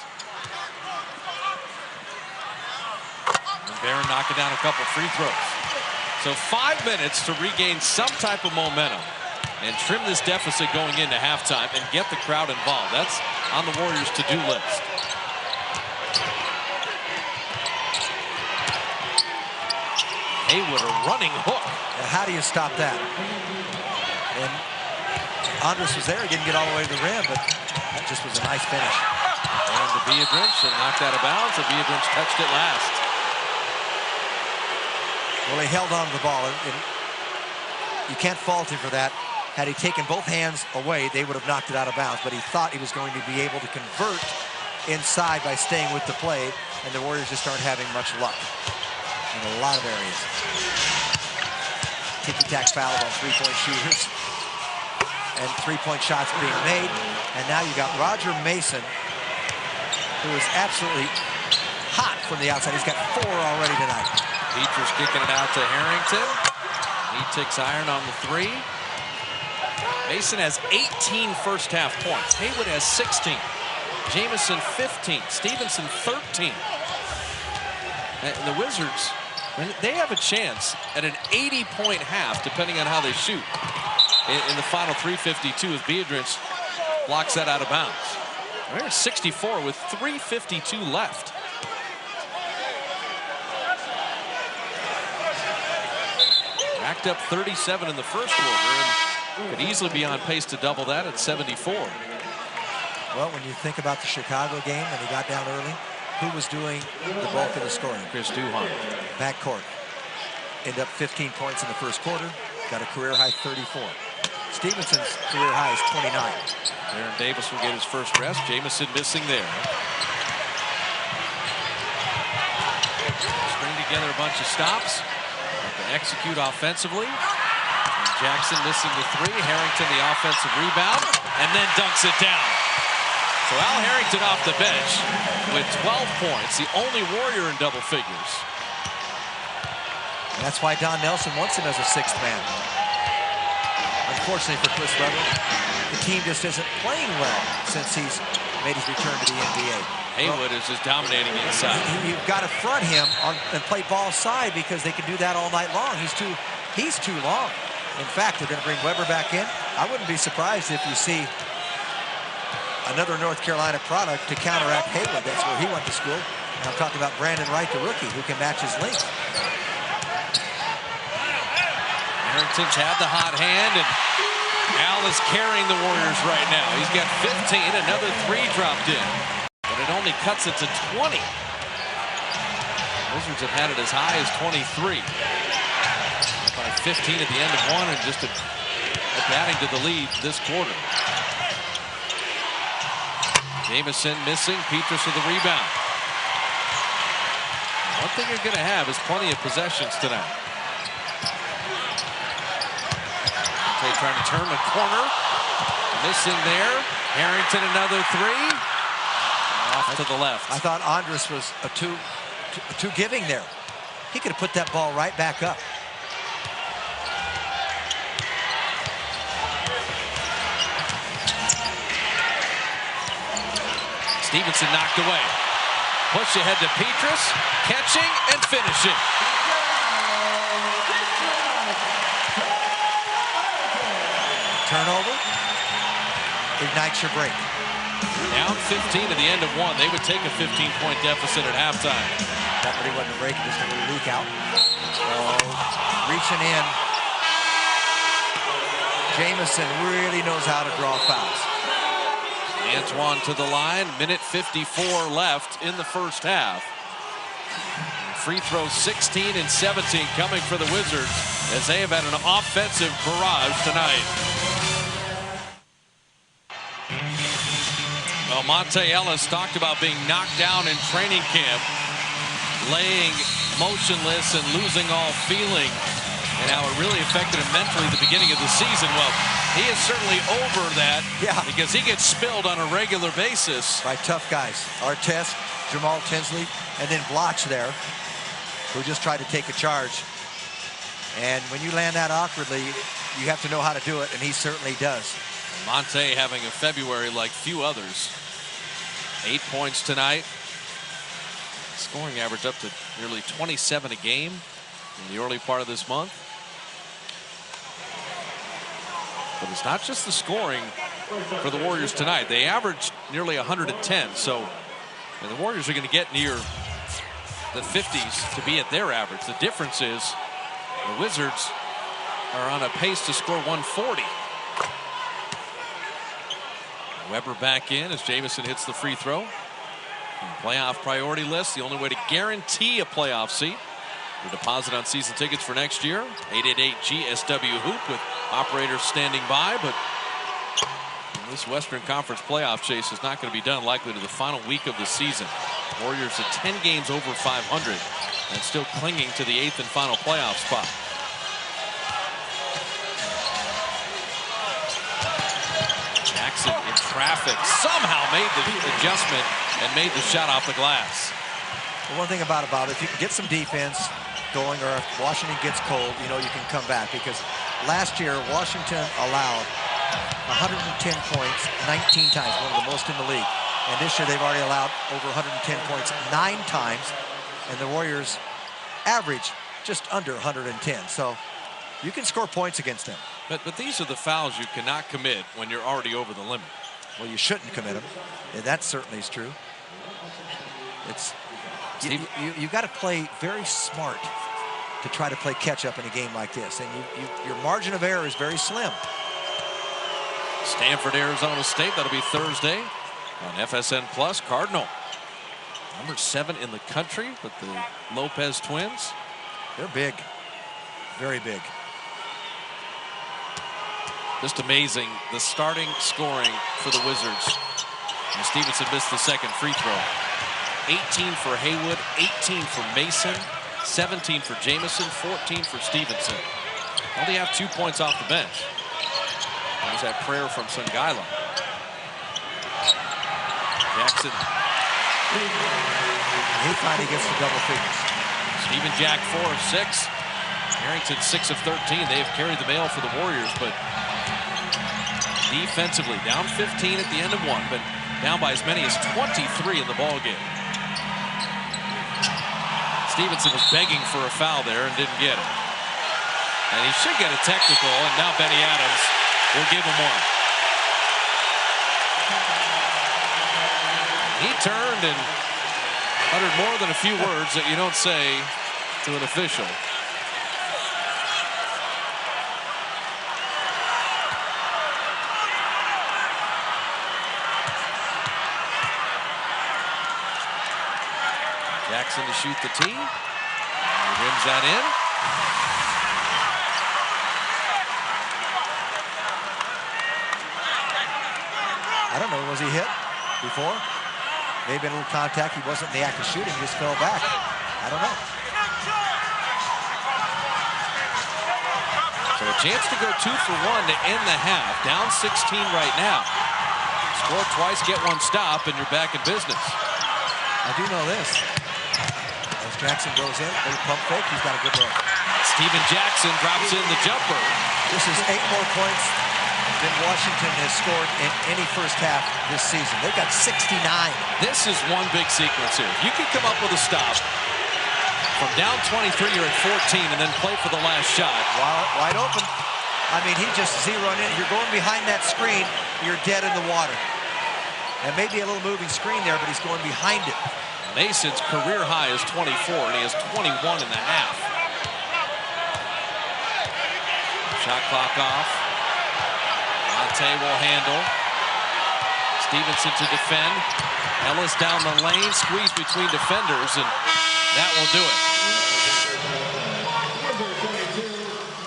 Speaker 1: And Barron knocking down a couple free throws. So 5 minutes to regain some type of momentum and trim this deficit going into halftime and get the crowd involved. That's on the Warriors' to-do list. Haywood, a running hook.
Speaker 2: Now, how do you stop that? And Andres was there. He didn't get all the way to the rim, but that just was a nice finish.
Speaker 1: And to Biedrins, and knocked out of bounds, and Biedrins touched it last.
Speaker 2: Well, he held on to the ball, and you can't fault him for that. Had he taken both hands away, they would have knocked it out of bounds, but he thought he was going to be able to convert inside by staying with the play, and the Warriors just aren't having much luck in a lot of areas. Ticky-tack fouls on three-point shooters, and three-point shots being made, and now you got Roger Mason, who is absolutely hot from the outside. He's got 4 already tonight.
Speaker 1: Petras kicking it out to Harrington. He ticks iron on the 3. Mason has 18 first-half points. Haywood has 16. Jamison 15. Stevenson 13. And the Wizards, they have a chance at an 80-point half, depending on how they shoot, in the final 3:52 as Biedrins blocks that out of bounds. They're 64 with 3:52 left. Racked up 37 in the first quarter and could easily be on pace to double that at 74.
Speaker 2: Well, when you think about the Chicago game and he got down early, who was doing the bulk of the scoring?
Speaker 1: Chris Duhon.
Speaker 2: Backcourt. Ended up 15 points in the first quarter. Got a career high 34. Stevenson's career high is 29.
Speaker 1: Aaron Davis will get his first rest. Jamison missing there. String together a bunch of stops. To execute offensively. And Jackson missing the 3. Harrington the offensive rebound. And then dunks it down. So Al Harrington off the bench with 12 points. The only Warrior in double figures.
Speaker 2: And that's why Don Nelson wants him as a 6th man. Unfortunately for Chris Webber, the team just isn't playing well since he's made his return to the NBA.
Speaker 1: Haywood is just dominating inside.
Speaker 2: You've got to front him and play ball side because they can do that all night long. He's too long. In fact, they're going to bring Webber back in. I wouldn't be surprised if you see another North Carolina product to counteract Haywood. That's where he went to school. And I'm talking about Brandon Wright, the rookie, who can match his length.
Speaker 1: Harrington's had the hot hand, and Al is carrying the Warriors right now. He's got 15, another 3 dropped in. But it only cuts it to 20. Wizards have had it as high as 23. By 15 at the end of 1 and just adding to the lead this quarter. Jamison missing. Petras with the rebound. One thing you're going to have is plenty of possessions tonight. They trying to turn the corner. Missing there. Harrington another 3. Off to the left.
Speaker 2: I thought Andres was a too giving there. He could have put that ball right back up.
Speaker 1: Stevenson knocked away. Push ahead to Petras. Catching and finishing.
Speaker 2: Turnover. Ignites your break.
Speaker 1: Down 15 at the end of 1. They would take a 15-point deficit at halftime.
Speaker 2: That really wasn't a break, just a little leak out. Oh, reaching in. Jamison really knows how to draw fouls.
Speaker 1: Antoine to the line. Minute 54 left in the first half. Free throws 16 and 17 coming for the Wizards as they have had an offensive barrage tonight. Well, Monte Ellis talked about being knocked down in training camp, laying motionless and losing all feeling and how it really affected him mentally at the beginning of the season. Well, he is certainly over that because he gets spilled on a regular basis.
Speaker 2: By tough guys. Artest, Jamal Tinsley, and then Bloch there, who just tried to take a charge. And when you land that awkwardly, you have to know how to do it, and he certainly does.
Speaker 1: Monte having a February like few others. 8 points tonight. Scoring average up to nearly 27 a game in the early part of this month. But it's not just the scoring for the Warriors tonight. They averaged nearly 110. So the Warriors are going to get near the 50s to be at their average. The difference is the Wizards are on a pace to score 140. Weber back in as Jamison hits the free throw. Playoff priority list, the only way to guarantee a playoff seat. The deposit on season tickets for next year. 888-GSW-HOOP with operators standing by. But this Western Conference playoff chase is not going to be done likely to the final week of the season. Warriors at 10 games over 500 and still clinging to the 8th and final playoff spot. Jackson in traffic somehow made the adjustment and made the shot off the glass.
Speaker 2: The one thing about it, Bob, if you can get some defense going, or if Washington gets cold, you know you can come back. Because last year, Washington allowed 110 points 19 times, one of the most in the league. And this year, they've already allowed over 110 points 9 times. And the Warriors average just under 110. So you can score points against them.
Speaker 1: But these are the fouls you cannot commit when you're already over the limit.
Speaker 2: Well, you shouldn't commit them. And that certainly is true. It's you got to play very smart to try to play catch up in a game like this, and your margin of error is very slim.
Speaker 1: Stanford, Arizona State. That'll be Thursday on FSN Plus. Cardinal, number 7 in the country with the Lopez twins.
Speaker 2: They're big, very big.
Speaker 1: Just amazing, the starting scoring for the Wizards. And Stevenson missed the second free throw. 18 for Haywood, 18 for Mason, 17 for Jamison, 14 for Stevenson. Only have 2 points off the bench. There's that prayer from Songaila. Jackson.
Speaker 2: He finally gets the double figures.
Speaker 1: Stephen Jack 4 of 6. Harrington 6 of 13. They have carried the mail for the Warriors, but defensively down 15 at the end of one, but down by as many as 23 in the ball game. Stevenson was begging for a foul there and didn't get it. And he should get a technical, and now Benny Adams will give him one. He turned and uttered more than a few words that you don't say to an official. Jackson to shoot the tee. He rims that in.
Speaker 2: I don't know, was he hit before? Maybe a little contact. He wasn't in the act of shooting, he just fell back. I don't know.
Speaker 1: So a chance to go 2 for 1 to end the half. Down 16 right now. Score twice, get one stop, and you're back in business.
Speaker 2: I do know this. As Jackson goes in, little pump fake, he's got a good look.
Speaker 1: Stephen Jackson drops in the jumper.
Speaker 2: This is 8 more points than Washington has scored in any first half this season. They've got 69.
Speaker 1: This is one big sequence here. You can come up with a stop from down 23, you're at 14, and then play for the last shot.
Speaker 2: Wide open. I mean, he just zeroed in. You're going behind that screen, you're dead in the water. And maybe a little moving screen there, but he's going behind it.
Speaker 1: Mason's career high is 24, and he has 21 in the half. Shot clock off. Monte will handle. Stevenson to defend. Ellis down the lane, squeeze between defenders, and that will do it.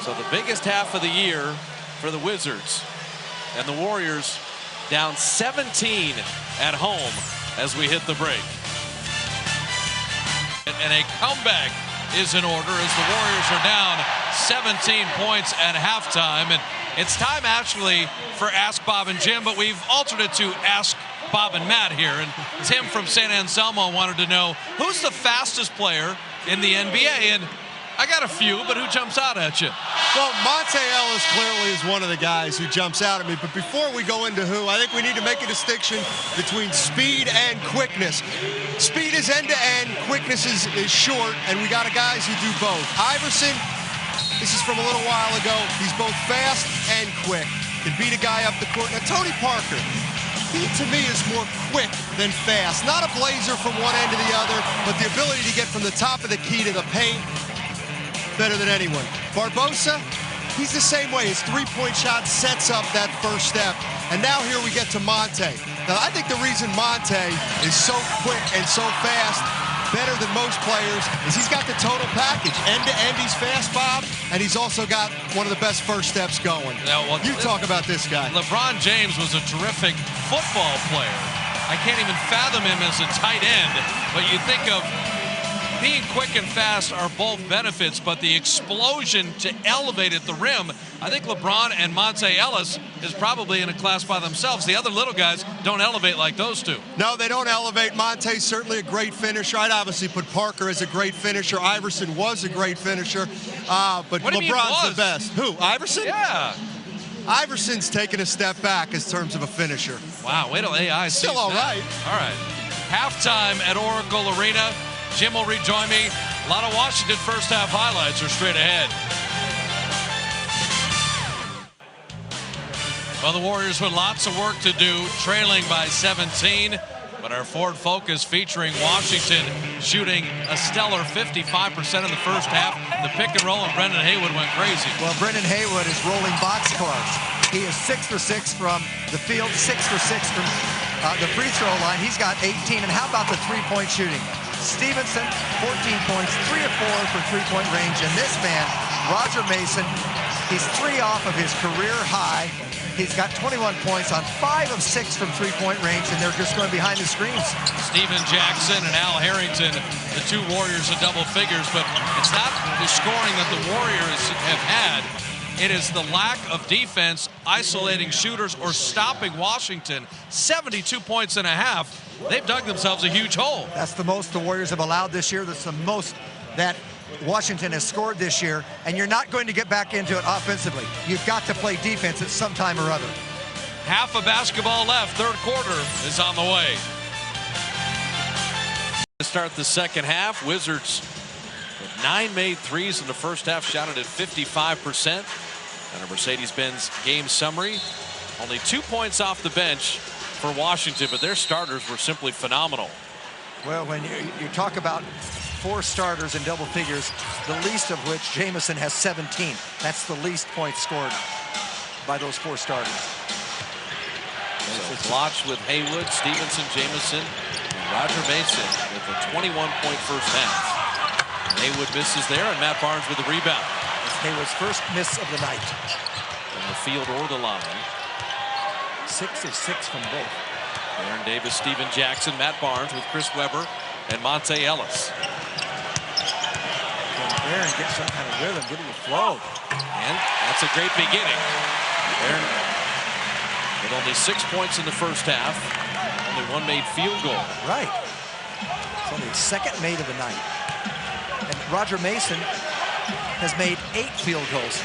Speaker 1: So the biggest half of the year for the Wizards, and the Warriors down 17 at home as we hit the break. And a comeback is in order as the Warriors are down 17 points at halftime. And it's time actually for Ask Bob and Jim, but we've altered it to Ask Bob and Matt here. And Tim from San Anselmo wanted to know, who's the fastest player in the NBA? And I got a few, but who jumps out at you?
Speaker 3: Well, Monte Ellis clearly is one of the guys who jumps out at me. But before we go into who, I think we need to make a distinction between speed and quickness. Speed is end-to-end, quickness is short, and we got guys who do both. Iverson, this is from a little while ago. He's both fast and quick. Can beat a guy up the court. Now, Tony Parker, he to me is more quick than fast. Not a blazer from one end to the other, but the ability to get from the top of the key to the paint, better than anyone. Barbosa, he's the same way. His three-point shot sets up that first step. And now here we get to Monte. Now, I think the reason Monte is so quick and so fast, better than most players, is he's got the total package. End-to-end, he's fast, Bob, and he's also got one of the best first steps going.
Speaker 1: Yeah, well,
Speaker 3: you talk about this guy.
Speaker 1: LeBron James was a terrific football player. I can't even fathom him as a tight end, but you think of being quick and fast are both benefits, but the explosion to elevate at the rim, I think LeBron and Monte Ellis is probably in a class by themselves. The other little guys don't elevate like those two.
Speaker 3: No, they don't elevate. Monte's certainly a great finisher. I'd obviously put Parker as a great finisher. Iverson was a great finisher, but LeBron's the best. Who, Iverson?
Speaker 1: Yeah.
Speaker 3: Iverson's taken a step back in terms of a finisher.
Speaker 1: Wow, wait till AI sees
Speaker 3: Still all right.
Speaker 1: All right. Halftime at Oracle Arena. Jim will rejoin me. A lot of Washington first half highlights are straight ahead. Well, the Warriors with lots of work to do, trailing by 17. But our Ford Focus featuring Washington shooting a stellar 55% in the first half. The pick and roll, and Brendan Haywood went crazy.
Speaker 2: Well, Brendan Haywood is rolling box scores. He is 6 for 6 from the field, 6 for 6 from the free throw line. He's got 18. And how about the three-point shooting? Stevenson, 14 points, 3 of 4 from three-point range. And this man, Roger Mason, he's 3 off of his career high. He's got 21 points on 5 of 6 from three-point range, and they're just going behind the screens.
Speaker 1: Steven Jackson and Al Harrington, the two Warriors in double figures, but it's not the scoring that the Warriors have had. It is the lack of defense, isolating shooters or stopping Washington. 72 points and a half. They've dug themselves a huge hole.
Speaker 2: That's the most the Warriors have allowed this year. That's the most that Washington has scored this year, and you're not going to get back into it offensively. You've got to play defense at some time or other.
Speaker 1: Half of basketball left. Third quarter is on the way. To start the second half, Wizards with 9 made threes in the first half, shot it at 55%. And a Mercedes-Benz game summary. Only 2 points off the bench for Washington, but their starters were simply phenomenal.
Speaker 2: Well, when you talk about 4 starters in double figures, the least of which Jamison has 17. That's the least points scored by those 4 starters.
Speaker 1: So Blotch with Haywood, Stevenson, Jamison, and Roger Mason with a 21-point first half. Haywood misses there, and Matt Barnes with the rebound.
Speaker 2: It's Haywood's first miss of the night.
Speaker 1: From the field or the line.
Speaker 2: 6 of 6 from both.
Speaker 1: Aaron Davis, Steven Jackson, Matt Barnes with Chris Webber and Monte Ellis.
Speaker 2: Can Aaron get some kind of rhythm, get him a flow?
Speaker 1: And that's a great beginning. Aaron with only 6 points in the first half. Only 1 made field goal.
Speaker 2: Right. It's only his second made of the night. And Roger Mason has made 8 field goals.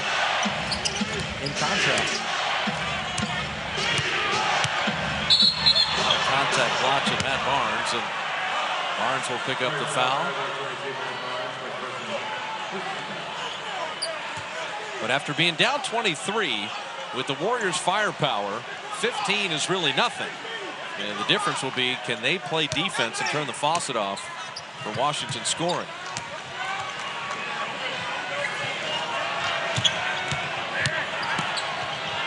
Speaker 2: In contrast.
Speaker 1: Contact Blotch and Matt Barnes, and Barnes will pick up the foul. But after being down 23, with the Warriors' firepower, 15 is really nothing. And the difference will be, can they play defense and turn the faucet off for Washington scoring?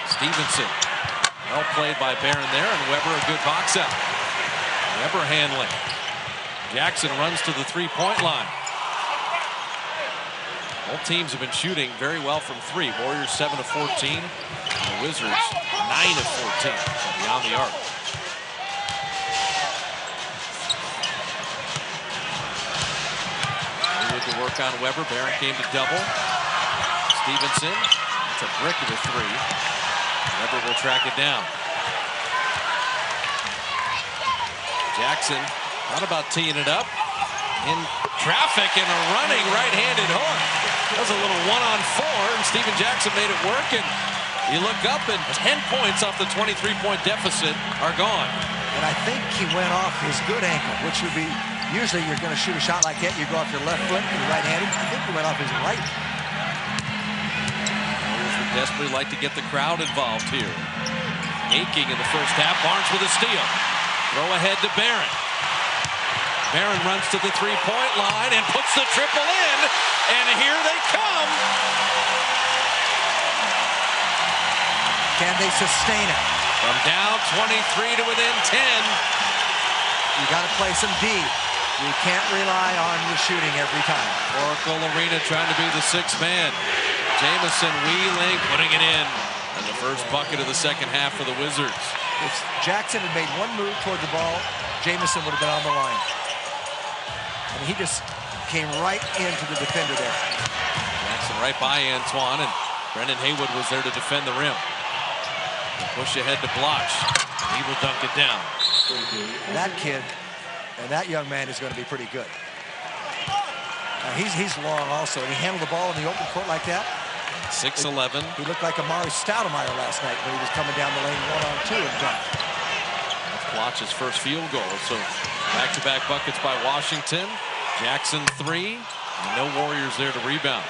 Speaker 1: Stevenson. Well played by Barron there, and Webber a good box out. Webber handling. Jackson runs to the three-point line. Both teams have been shooting very well from 3. Warriors 7 of 14. The Wizards 9 of 14 from beyond the arc. Haywood to work on Webber. Barron came to double. Stevenson, it's a brick of a three. Weber will track it down. Jackson thought about teeing it up. In traffic and a running right-handed hook. That was a little 1-on-4, and Steven Jackson made it work. And you look up, and 10 points off the 23-point deficit are gone.
Speaker 2: And I think he went off his good ankle, which would be usually you're going to shoot a shot like that, you go off your left foot, you're right-handed. I think he went off his right.
Speaker 1: Warriors would desperately like to get the crowd involved here. Aching in the first half. Barnes with a steal. Throw ahead to Barron. Barron runs to the three-point line and puts the triple in, and here they come.
Speaker 2: Can they sustain it?
Speaker 1: From down 23 to within 10.
Speaker 2: You got to play some D. You can't rely on your shooting every time.
Speaker 1: Oracle Arena trying to be the sixth man. Jamison wheeling, putting it in. And the first bucket of the second half for the Wizards.
Speaker 2: If Jackson had made one move toward the ball, Jamison would have been on the line. And he just came right into the defender there.
Speaker 1: Jackson right by Antoine, and Brendan Haywood was there to defend the rim. Push ahead to Bloch. He will dunk it down.
Speaker 2: That kid and that young man is going to be pretty good. He's long also, and he handled the ball in the open court like that.
Speaker 1: 6'11".
Speaker 2: He looked like Amari Stoudemire last night when he was coming down the lane 1-on-2 and dunked.
Speaker 1: That's Bloch's first field goal. So back-to-back buckets by Washington. Jackson 3. And no Warriors there to rebound.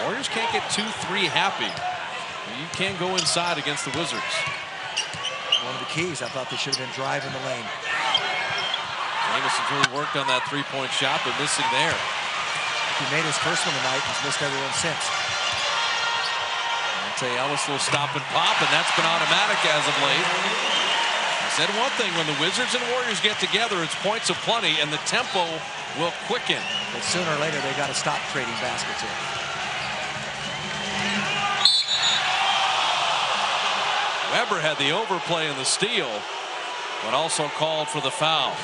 Speaker 1: Warriors can't get 2-3 happy. You can't go inside against the Wizards.
Speaker 2: One of the keys, I thought they should have been driving the lane.
Speaker 1: Jameson's really worked on that three-point shot, but missing there.
Speaker 2: He made his first one tonight. He's missed everyone since.
Speaker 1: Monte Ellis will stop and pop, and that's been automatic as of late. I said one thing, when the Wizards and Warriors get together, it's points aplenty, and the tempo will quicken.
Speaker 2: But sooner or later, they got to stop trading baskets here.
Speaker 1: Weber had the overplay and the steal, but also called for the foul.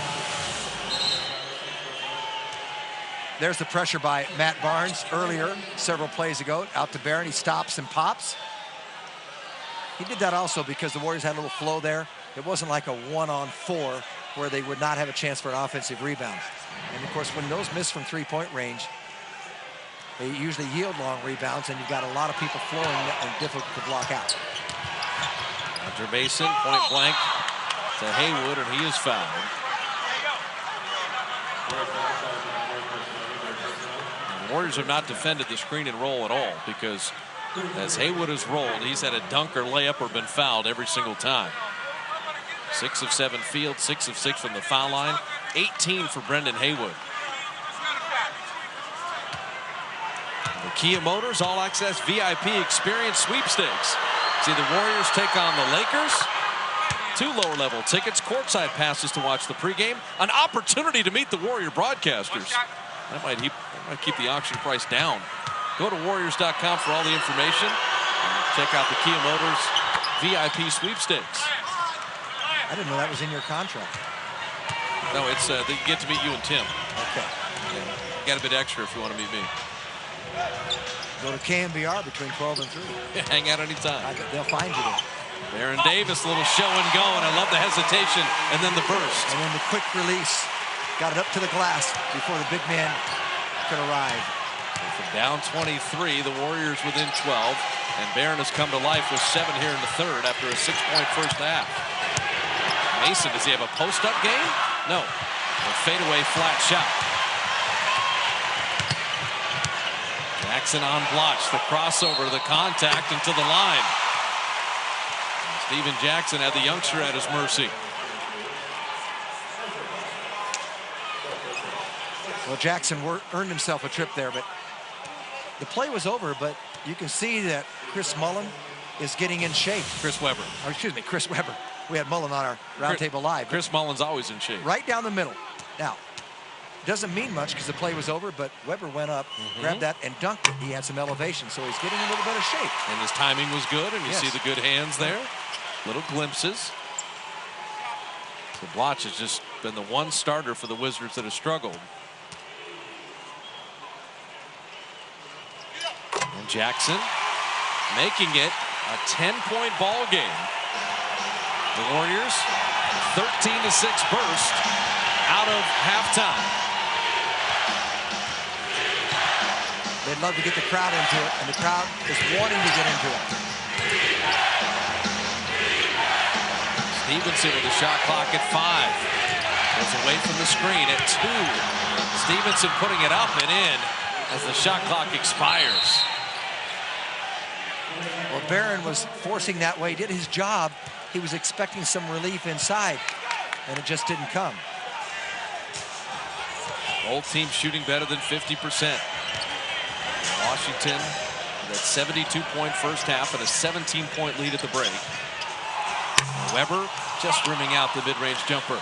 Speaker 2: There's the pressure by Matt Barnes earlier, several plays ago, out to Barron. He stops and pops. He did that also because the Warriors had a little flow there. It wasn't like a 1-on-4 where they would not have a chance for an offensive rebound. And of course, when those miss from three-point range, they usually yield long rebounds, and you've got a lot of people flowing and difficult to block out.
Speaker 1: Roger Mason, point blank to Haywood, and he is fouled. The Warriors have not defended the screen and roll at all, because as Haywood has rolled, he's had a dunk or layup or been fouled every single time. 6 of 7 field, 6 of 6 from the foul line, 18 for Brendan Haywood. The Kia Motors All Access VIP Experience Sweepstakes. See the Warriors take on the Lakers. 2 lower-level tickets, courtside passes to watch the pregame, an opportunity to meet the Warrior broadcasters. That might keep the auction price down. Go to Warriors.com for all the information. And check out the Kia Motors VIP Sweepstakes.
Speaker 2: I didn't know that was in your contract.
Speaker 1: No, it's they get to meet you and Tim.
Speaker 2: Okay.
Speaker 1: Yeah. Got a bit extra if you want to meet me.
Speaker 2: Go to KMBR between 12 and 3.
Speaker 1: Hang out anytime.
Speaker 2: They'll find you there.
Speaker 1: Baron Davis, a little show and go, and I love the hesitation and then the burst.
Speaker 2: And then the quick release. Got it up to the glass before the big man could arrive.
Speaker 1: And from down 23, the Warriors within 12. And Baron has come to life with 7 here in the third after a 6-point first half. Mason, does he have a post-up game? No. A fadeaway flat shot. Jackson on Bloch, the crossover, the contact, and to the line. And Steven Jackson had the youngster at his mercy.
Speaker 2: Well, Jackson earned himself a trip there, but the play was over, but you can see that Chris Mullin is getting in shape.
Speaker 1: Chris Webber.
Speaker 2: Or excuse me, Chris Webber. We had Mullin on our roundtable live.
Speaker 1: Chris Mullin's always in shape.
Speaker 2: Right down the middle. Now, doesn't mean much because the play was over, but Webber went up, grabbed that, and dunked it. He had some elevation, so he's getting a little bit of shape.
Speaker 1: And his timing was good, and you see the good hands there. Little glimpses. So Bloch has just been the one starter for the Wizards that has struggled. Jackson making it a 10-point ball game. The Warriors 13-6 burst out of halftime.
Speaker 2: They'd love to get the crowd into it, and the crowd is wanting to get into it.
Speaker 1: Stevenson with the shot clock at 5. Goes away from the screen at 2. Stevenson putting it up and in as the shot clock expires.
Speaker 2: Well, Barron was forcing that way, did his job. He was expecting some relief inside, and it just didn't come.
Speaker 1: Both teams shooting better than 50%. Washington with a 72-point first half and a 17-point lead at the break. Weber just rimming out the mid-range jumper.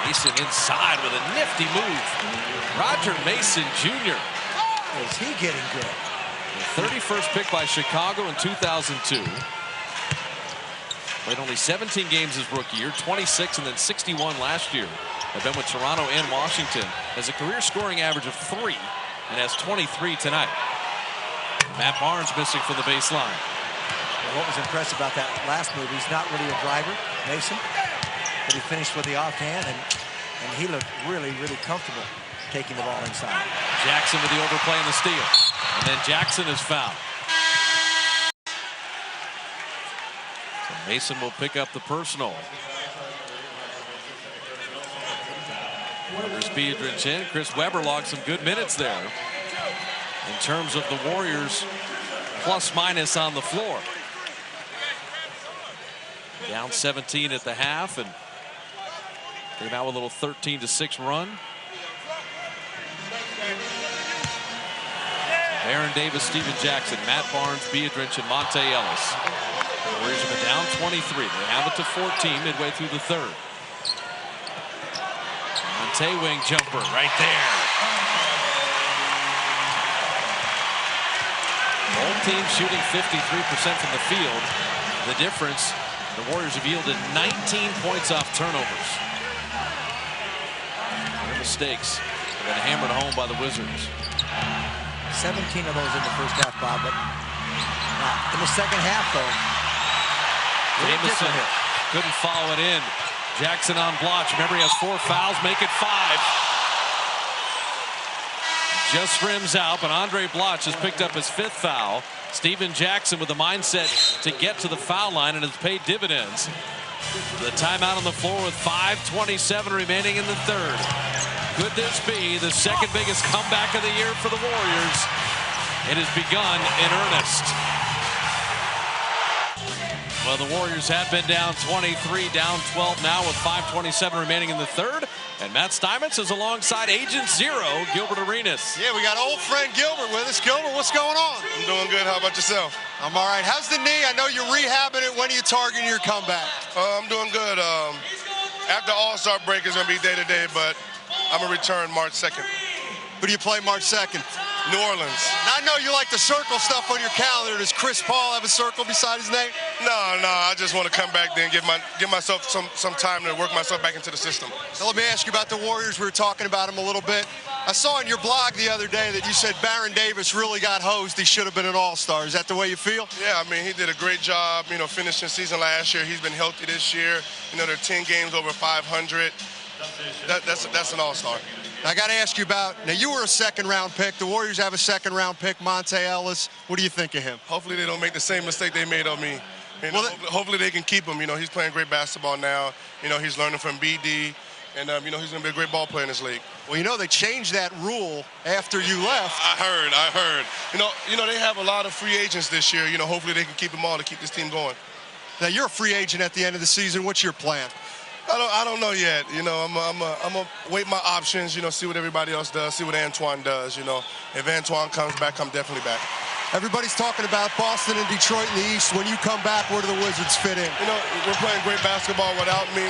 Speaker 1: Mason inside with a nifty move. Roger Mason Jr.
Speaker 2: Is he getting good?
Speaker 1: The 31st pick by Chicago in 2002. Played only 17 games his rookie year, 26 and then 61 last year. Have been with Toronto and Washington. Has a career scoring average of 3 and has 23 tonight. Matt Barnes missing from the baseline.
Speaker 2: Well, what was impressive about that last move, he's not really a driver, Mason, but he finished with the offhand, and he looked really, really comfortable taking the ball inside.
Speaker 1: Jackson with the overplay and the steal. And then Jackson is fouled. So Mason will pick up the personal. There's Biedrins in. Chris Webber logged some good minutes there in terms of the Warriors plus minus on the floor. Down 17 at the half and came out with a little 13-6 run. Baron Davis, Steven Jackson, Matt Barnes, Biedrins, and Monte Ellis. The Warriors have been down 23. They have it to 14 midway through the third. Monte wing jumper right there. Both teams shooting 53% from the field. The difference, the Warriors have yielded 19 points off turnovers. Their mistakes have been hammered home by the Wizards.
Speaker 2: 17 of those in the first half, Bob, but in the second half, though,
Speaker 1: Jamison couldn't follow it in. Jackson on blocks. Remember, he has 4 fouls, make it 5. Just rims out, but Andre Bloch has picked up his 5th foul. Steven Jackson with the mindset to get to the foul line and has paid dividends. The timeout on the floor with 5:27 remaining in the third. Could this be the second biggest comeback of the year for the Warriors? It has begun in earnest. Well, the Warriors have been down 23, down 12 now with 5:27 remaining in the third. And Matt Steinmetz is alongside Agent Zero, Gilbert Arenas.
Speaker 3: Yeah, we got old friend Gilbert with us. Gilbert, what's going on?
Speaker 4: I'm doing good. How about yourself?
Speaker 3: I'm all right. How's the knee? I know you're rehabbing it. When are you targeting your comeback?
Speaker 4: I'm doing good. After All-Star break is going to be day-to-day, but I'm going to return March 2nd.
Speaker 3: Who do you play March 2nd?
Speaker 4: New Orleans.
Speaker 3: Now, I know you like to circle stuff on your calendar. Does Chris Paul have a circle beside his name?
Speaker 4: No, I just want to come back there and give myself some time to work myself back into the system.
Speaker 3: Now, let me ask you about the Warriors. We were talking about them a little bit. I saw in your blog the other day that you said Baron Davis really got hosed. He should have been an All-Star. Is that the way you feel?
Speaker 4: Yeah, I mean, he did a great job, finishing season last year. He's been healthy this year. They're 10 games over 500. That's an All-Star.
Speaker 3: I got to ask you about, now you were a second-round pick. The Warriors have a second-round pick, Monte Ellis. What do you think of him?
Speaker 4: Hopefully they don't make the same mistake they made on me.
Speaker 3: Well,
Speaker 4: hopefully they can keep him. He's playing great basketball now. He's learning from BD. And, he's going to be a great ball player in this league.
Speaker 3: Well, they changed that rule after you left.
Speaker 4: I heard. They have a lot of free agents this year. Hopefully they can keep them all to keep this team going.
Speaker 3: Now, you're a free agent at the end of the season. What's your plan?
Speaker 4: I don't know yet. I'm gonna wait my options. See what everybody else does. See what Antoine does. If Antoine comes back, I'm definitely back.
Speaker 3: Everybody's talking about Boston and Detroit in the East. When you come back, where do the Wizards fit in?
Speaker 4: We're playing great basketball without me.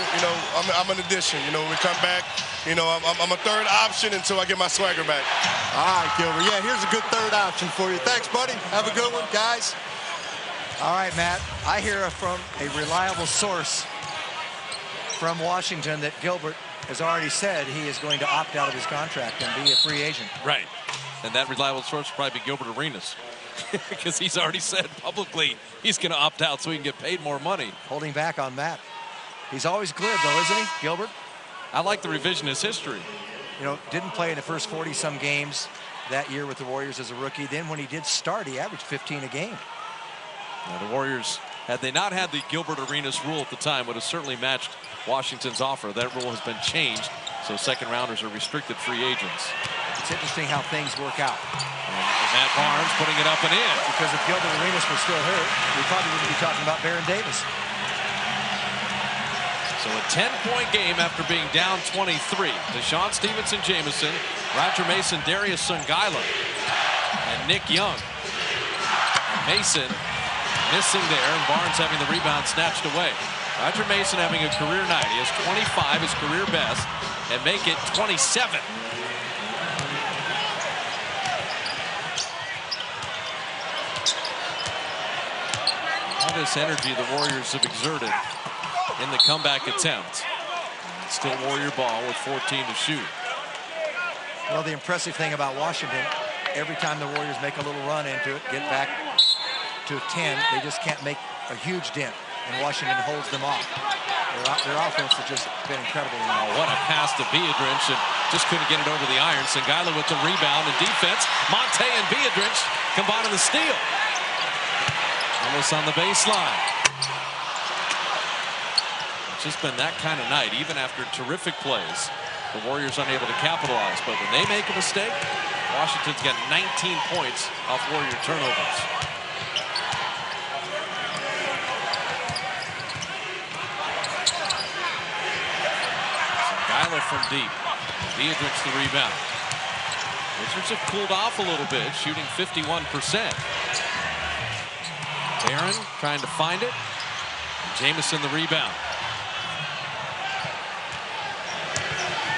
Speaker 4: I'm an addition. When we come back, I'm a third option until I get my swagger back.
Speaker 3: All right, Gilbert. Yeah, here's a good third option for you. Thanks, buddy. Have a good one, guys.
Speaker 2: All right, Matt. I hear from a reliable source from Washington that Gilbert has already said he is going to opt out of his contract and be a free agent.
Speaker 1: Right. And that reliable source will probably be Gilbert Arenas. Because he's already said publicly he's going to opt out so he can get paid more money.
Speaker 2: Holding back on that. He's always glib, though, isn't he, Gilbert?
Speaker 1: I like the revisionist history.
Speaker 2: You know, didn't play in the first 40-some games that year with the Warriors as a rookie. Then when he did start, he averaged 15 a game.
Speaker 1: Now the Warriors, had they not had the Gilbert Arenas rule at the time, would have certainly matched Washington's offer. That rule has been changed, so second rounders are restricted free agents.
Speaker 2: It's interesting how things work out.
Speaker 1: And Matt Barnes putting it up and in.
Speaker 2: Because if Gilbert Arenas was still hurt, we probably wouldn't be talking about Baron Davis.
Speaker 1: So a 10-point game after being down 23. Deshaun Stevenson, Jamison, Roger Mason, Darius Songaila, and Nick Young. And Mason missing there, and Barnes having the rebound snatched away. Roger Mason having a career night. He has 25, his career best, and make it 27. All this energy the Warriors have exerted in the comeback attempt. Still Warrior ball with 14 to shoot.
Speaker 2: Well, the impressive thing about Washington, every time the Warriors make a little run into it, get back to 10, they just can't make a huge dent, and Washington holds them off. Their offense has just been incredible.
Speaker 1: Oh, what a pass to Biedrins, and just couldn't get it over the iron. Songaila with the rebound and defense. Monte and Biedrins combining the steal. Almost on the baseline. It's just been that kind of night, even after terrific plays. The Warriors unable to capitalize, but when they make a mistake, Washington's got 19 points off Warrior turnovers. Songaila from deep. Biedrins the rebound. Wizards have cooled off a little bit, shooting 51%. Barron trying to find it. Jamison the rebound.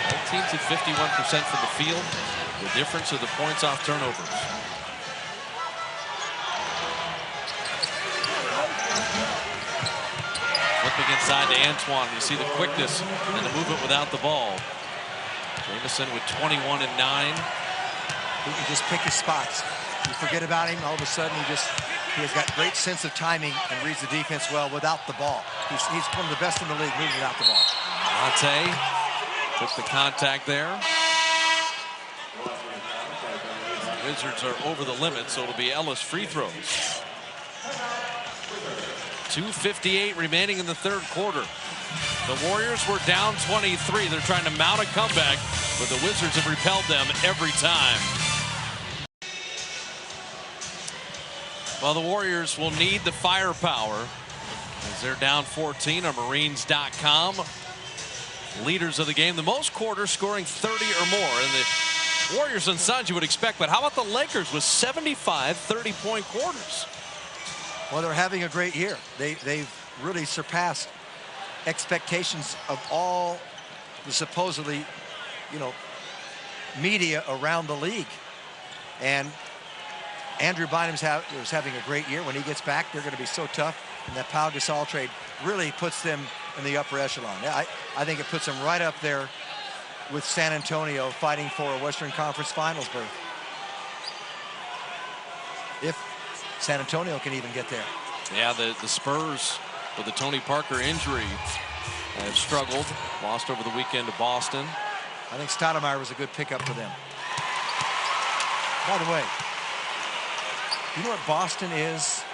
Speaker 1: Both teams at 51% from the field. The difference of the points off turnovers. Flipping inside to Antoine. You see the quickness and the movement without the ball. Jamison with 21 and 9.
Speaker 2: He can just pick his spots. You forget about him, all of a sudden he has got great sense of timing and reads the defense well without the ball. He's one of the best in the league moving without the ball.
Speaker 1: Monte took the contact there. The Wizards are over the limit, so it'll be Ellis free throws. 2:58 remaining in the third quarter. The Warriors were down 23. They're trying to mount a comeback, but the Wizards have repelled them every time. Well, the Warriors will need the firepower as they're down 14 on Marines.com. Leaders of the game, the most quarters scoring 30 or more. And the Warriors and Suns you would expect, but how about the Lakers with 75 30-point quarters?
Speaker 2: Well, they're having a great year. They've really surpassed expectations of all the supposedly, media around the league. And Andrew Bynum's is having a great year. When he gets back, they're going to be so tough. And that Pau Gasol trade really puts them in the upper echelon. I think it puts them right up there with San Antonio fighting for a Western Conference Finals berth. If San Antonio can even get there.
Speaker 1: Yeah, the Spurs with the Tony Parker injury have struggled. Lost over the weekend to Boston.
Speaker 2: I think Stoudemire was a good pickup for them. By the way, you know what Boston is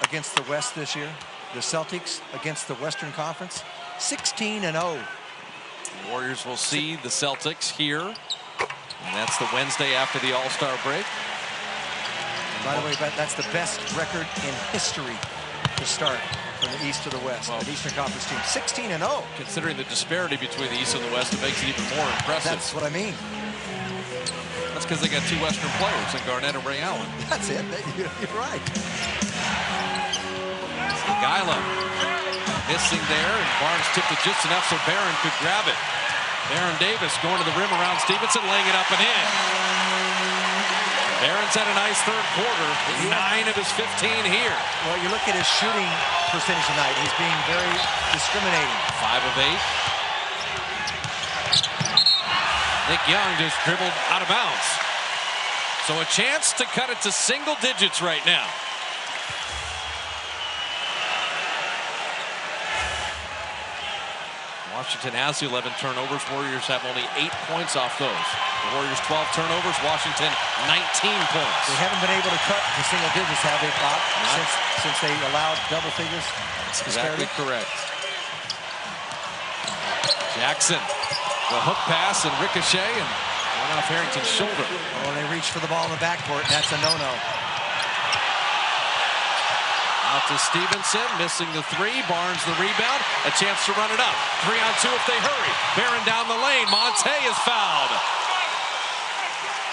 Speaker 2: against the West this year? The Celtics against the Western Conference? 16-0.
Speaker 1: The Warriors will see the Celtics here. And that's the Wednesday after the All-Star break.
Speaker 2: And by the way, that's the best record in history to start from the East to the West. An Eastern Conference team. 16-0.
Speaker 1: Considering the disparity between the East and the West, it makes it even more impressive.
Speaker 2: That's what I mean.
Speaker 1: That's because they got two Western players in Garnett and Ray Allen.
Speaker 2: That's it. You're right.
Speaker 1: Songaila missing there, and Barnes tipped it just enough so Barron could grab it. Baron Davis going to the rim around Stevenson, laying it up and in. Barron's had a nice third quarter. 9 of his 15 here.
Speaker 2: Well, you look at his shooting percentage tonight. He's being very discriminating.
Speaker 1: 5 of 8. Nick Young just dribbled out of bounds. So a chance to cut it to single digits right now. Washington has the 11 turnovers. Warriors have only 8 points off those. The Warriors 12 turnovers. Washington 19 points.
Speaker 2: They haven't been able to cut to single digits, have they, Bob? Since they allowed double figures.
Speaker 1: That's exactly correct. Jackson, the hook pass and ricochet and went off Harrington's shoulder.
Speaker 2: Oh, they reached for the ball in the backcourt, and that's a no-no.
Speaker 1: Out to Stevenson, missing the 3. Barnes the rebound. A chance to run it up. 3-on-2 if they hurry. Barron down the lane. Monte is fouled.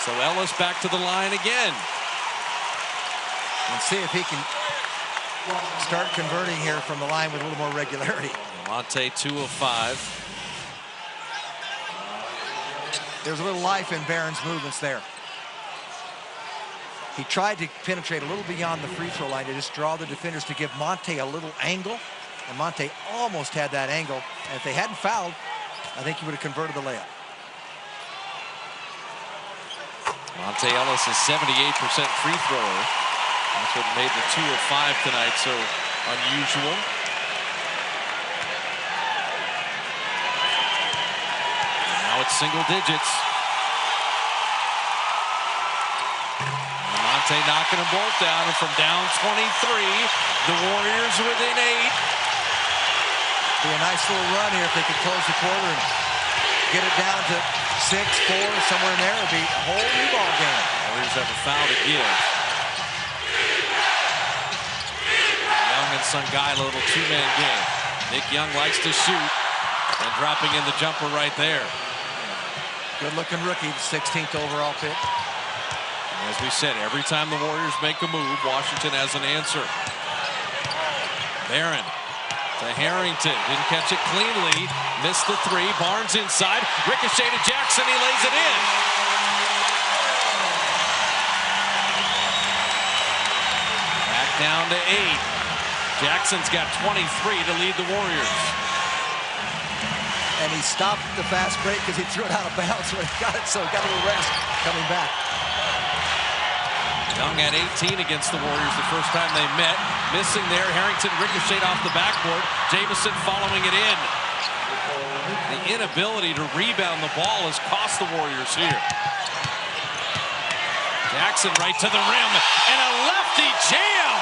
Speaker 1: So Ellis back to the line again.
Speaker 2: And see if he can start converting here from the line with a little more regularity.
Speaker 1: Monte 2 of 5.
Speaker 2: There's a little life in Barron's movements there. He tried to penetrate a little beyond the free throw line to just draw the defenders to give Monte a little angle. And Monte almost had that angle. And if they hadn't fouled, I think he would have converted the layup.
Speaker 1: Monte Ellis is 78% free thrower. That's what made the 2 of 5 tonight so unusual. And now it's single digits. Monte knocking them both down, and from down 23, the Warriors within 8.
Speaker 2: Be a nice little run here if they could close the quarter and get it down to 6, 4, somewhere in there. It'd be a whole new ball game.
Speaker 1: Warriors have a foul to give. Young and Sungai, a little 2-man game. Nick Young likes to shoot, and dropping in the jumper right there.
Speaker 2: Good-looking rookie, 16th overall pick.
Speaker 1: As we said, every time the Warriors make a move, Washington has an answer. Barron to Harrington. Didn't catch it cleanly. Missed the 3. Barnes inside. Ricochet to Jackson. He lays it in. Back down to 8. Jackson's got 23 to lead the Warriors.
Speaker 2: And he stopped the fast break because he threw it out of bounds when he got it, so he got a little rest coming back.
Speaker 1: Young had 18 against the Warriors the first time they met. Missing there. Harrington ricocheted off the backboard. Jamison following it in. The inability to rebound the ball has cost the Warriors here. Jackson right to the rim. And a lefty jam.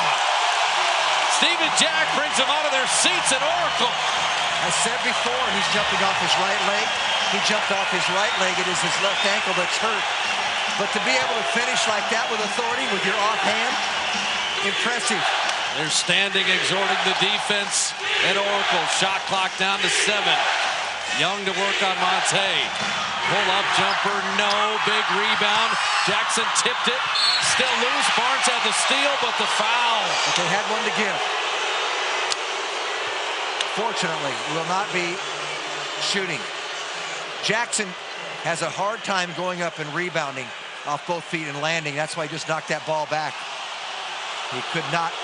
Speaker 1: Steven Jack brings them out of their seats at Oracle.
Speaker 2: I said before, he's jumping off his right leg. He jumped off his right leg. It is his left ankle that's hurt. But to be able to finish like that with authority, with your offhand, impressive.
Speaker 1: They're standing, exhorting the defense at Oracle. Shot clock down to 7. Young to work on Monte. Pull-up jumper, no. Big rebound. Jackson tipped it. Still loose. Barnes had the steal, but the foul.
Speaker 2: But they had one to give. Fortunately, will not be shooting. Jackson has a hard time going up and rebounding off both feet and landing. That's why he just knocked that ball back. He could not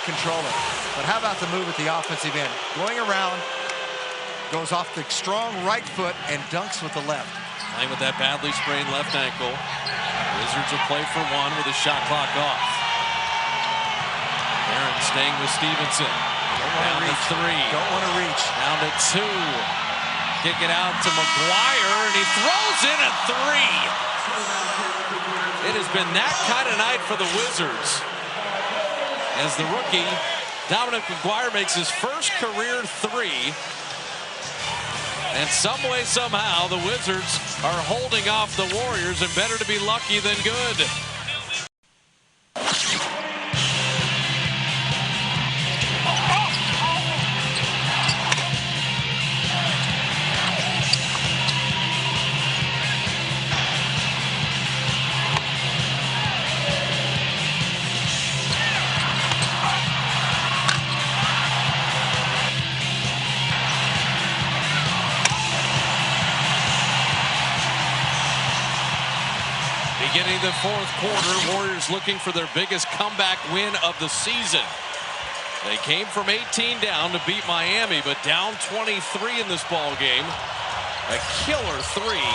Speaker 2: control it. But how about the move at the offensive end? Going around, goes off the strong right foot and dunks with the left.
Speaker 1: Playing with that badly sprained left ankle. Wizards will play for 1 with the shot clock off. Barron staying with Stevenson. Down to 3.
Speaker 2: Don't want to reach.
Speaker 1: Down to 2. Kick it out to McGuire, and he throws in a 3. It has been that kind of night for the Wizards, as the rookie Dominic McGuire makes his first career 3. And some way, somehow, the Wizards are holding off the Warriors, and better to be lucky than good. Beginning Entering the fourth quarter, Warriors looking for their biggest comeback win of the season. They came from 18 down to beat Miami, but down 23 in this ball game. A killer three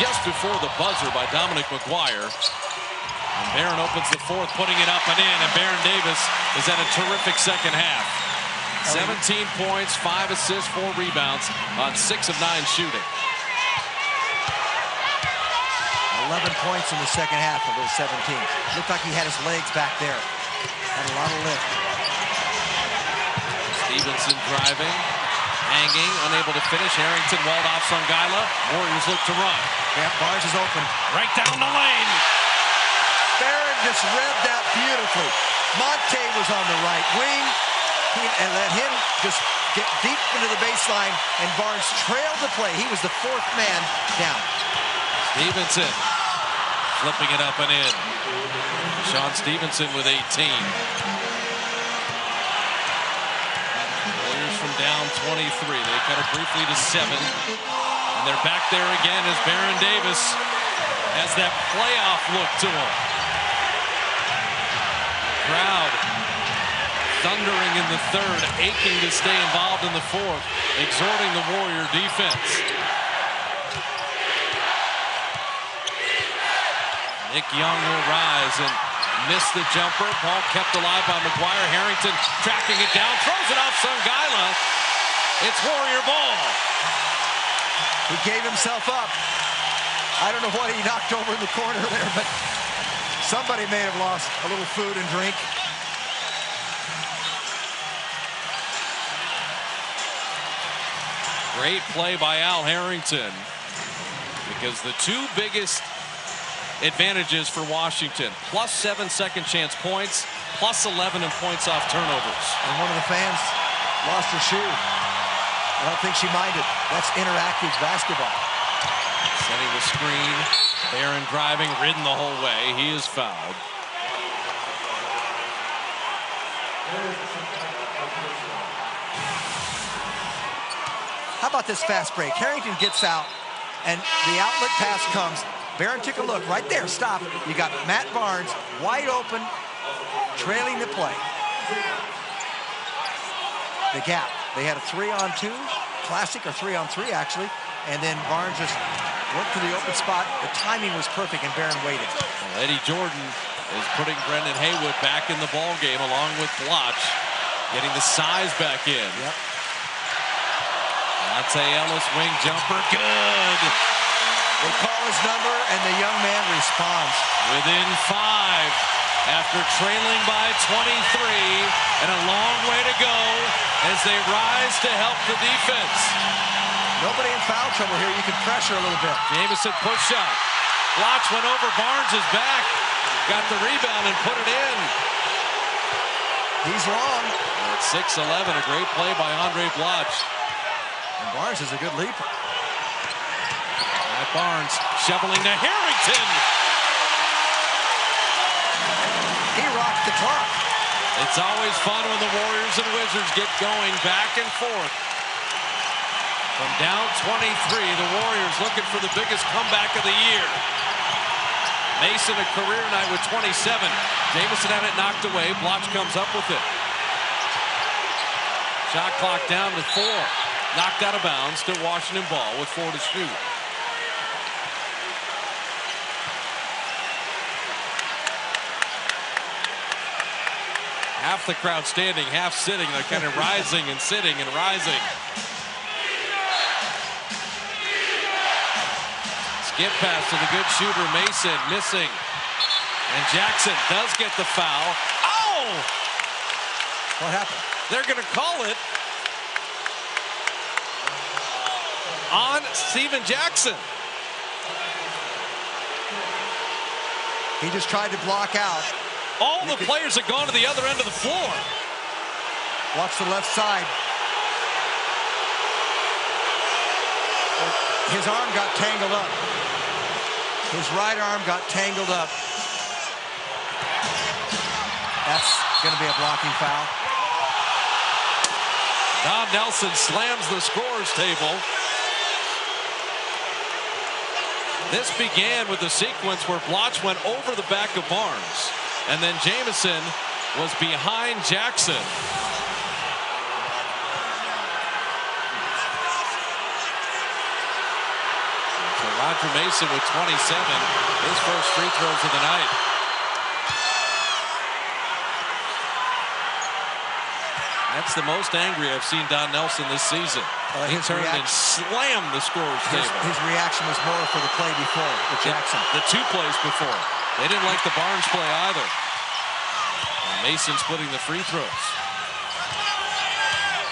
Speaker 1: just before the buzzer by Dominic McGuire. And Baron opens the fourth, putting it up and in, and Baron Davis has had a terrific second half. 17 points, 5 assists, 4 rebounds on 6 of 9 shooting.
Speaker 2: 11 points in the second half of those 17. Looked like he had his legs back there. Had a lot of lift.
Speaker 1: Stevenson driving, hanging, unable to finish. Harrington walled off Songaila. Warriors look to run.
Speaker 2: Yeah, Barnes is open.
Speaker 1: Right down the lane.
Speaker 2: Baron just read that beautifully. Monte was on the right wing. And let him just get deep into the baseline, and Barnes trailed the play. He was the fourth man down.
Speaker 1: Stevenson flipping it up and in. Sean Stevenson with 18. Warriors from down 23. They cut it briefly to 7. And they're back there again as Baron Davis has that playoff look to him. Crowd thundering in the third, aching to stay involved in the fourth, exhorting the Warrior defense. Nick Young will rise and miss the jumper. Ball kept alive by McGuire. Harrington tracking it down, throws it off Songaila. It's Warrior ball.
Speaker 2: He gave himself up. I don't know what he knocked over in the corner there, but somebody may have lost a little food and drink.
Speaker 1: Great play by Al Harrington, because the two biggest advantages for Washington, +7 second chance points, +11 in points off turnovers.
Speaker 2: And one of the fans lost her shoe. I don't think she minded. That's interactive basketball.
Speaker 1: Setting the screen, Baron driving, ridden the whole way. He is fouled.
Speaker 2: How about this fast break? Harrington gets out, and the outlet pass comes. Baron took a look right there. Stop. You got Matt Barnes wide open, trailing the play. The gap. They had a 3-on-2, classic, or 3-on-3 actually, and then Barnes just went to the open spot. The timing was perfect, and Baron waited.
Speaker 1: Well, Eddie Jordan is putting Brendan Haywood back in the ball game along with Bloch, getting the size back in.
Speaker 2: Yep.
Speaker 1: Monte Ellis wing jumper, good.
Speaker 2: They call his number, and the young man responds.
Speaker 1: Within 5 after trailing by 23, and a long way to go as they rise to help the defense.
Speaker 2: Nobody in foul trouble here. You can pressure a little bit.
Speaker 1: Jamison push shot. Bloch went over Barnes' back, got the rebound and put it in.
Speaker 2: He's long.
Speaker 1: At 6'11", a great play by Andre Bloch.
Speaker 2: And Barnes is a good leaper.
Speaker 1: Matt Barnes shoveling to Harrington.
Speaker 2: He rocked the clock.
Speaker 1: It's always fun when the Warriors and Wizards get going back and forth. From down 23, the Warriors looking for the biggest comeback of the year. Mason a career night with 27. Jamison had it knocked away. Bloch comes up with it. Shot clock down to 4. Knocked out of bounds. Still Washington ball with 4 to shoot. Half the crowd standing, half sitting. They're kind of rising and sitting and rising. Skip pass to the good shooter Mason, missing. And Jackson does get the foul. Oh!
Speaker 2: What happened?
Speaker 1: They're going to call it on Steven Jackson.
Speaker 2: He just tried to block out.
Speaker 1: All the players have gone to the other end of the floor.
Speaker 2: Watch the left side. His arm got tangled up. His right arm got tangled up. That's going to be a blocking foul.
Speaker 1: Don Nelson slams the scorer's table. This began with a sequence where Bloch went over the back of Barnes, and then Jamison was behind Jackson. So Roger Mason with 27, his first free throws of the night. That's the most angry I've seen Don Nelson this season. He turned and slammed the scorer's table.
Speaker 2: His reaction was more for the play before with Jackson.
Speaker 1: The two plays before. They didn't like the Barnes play either. And Mason splitting the free throws.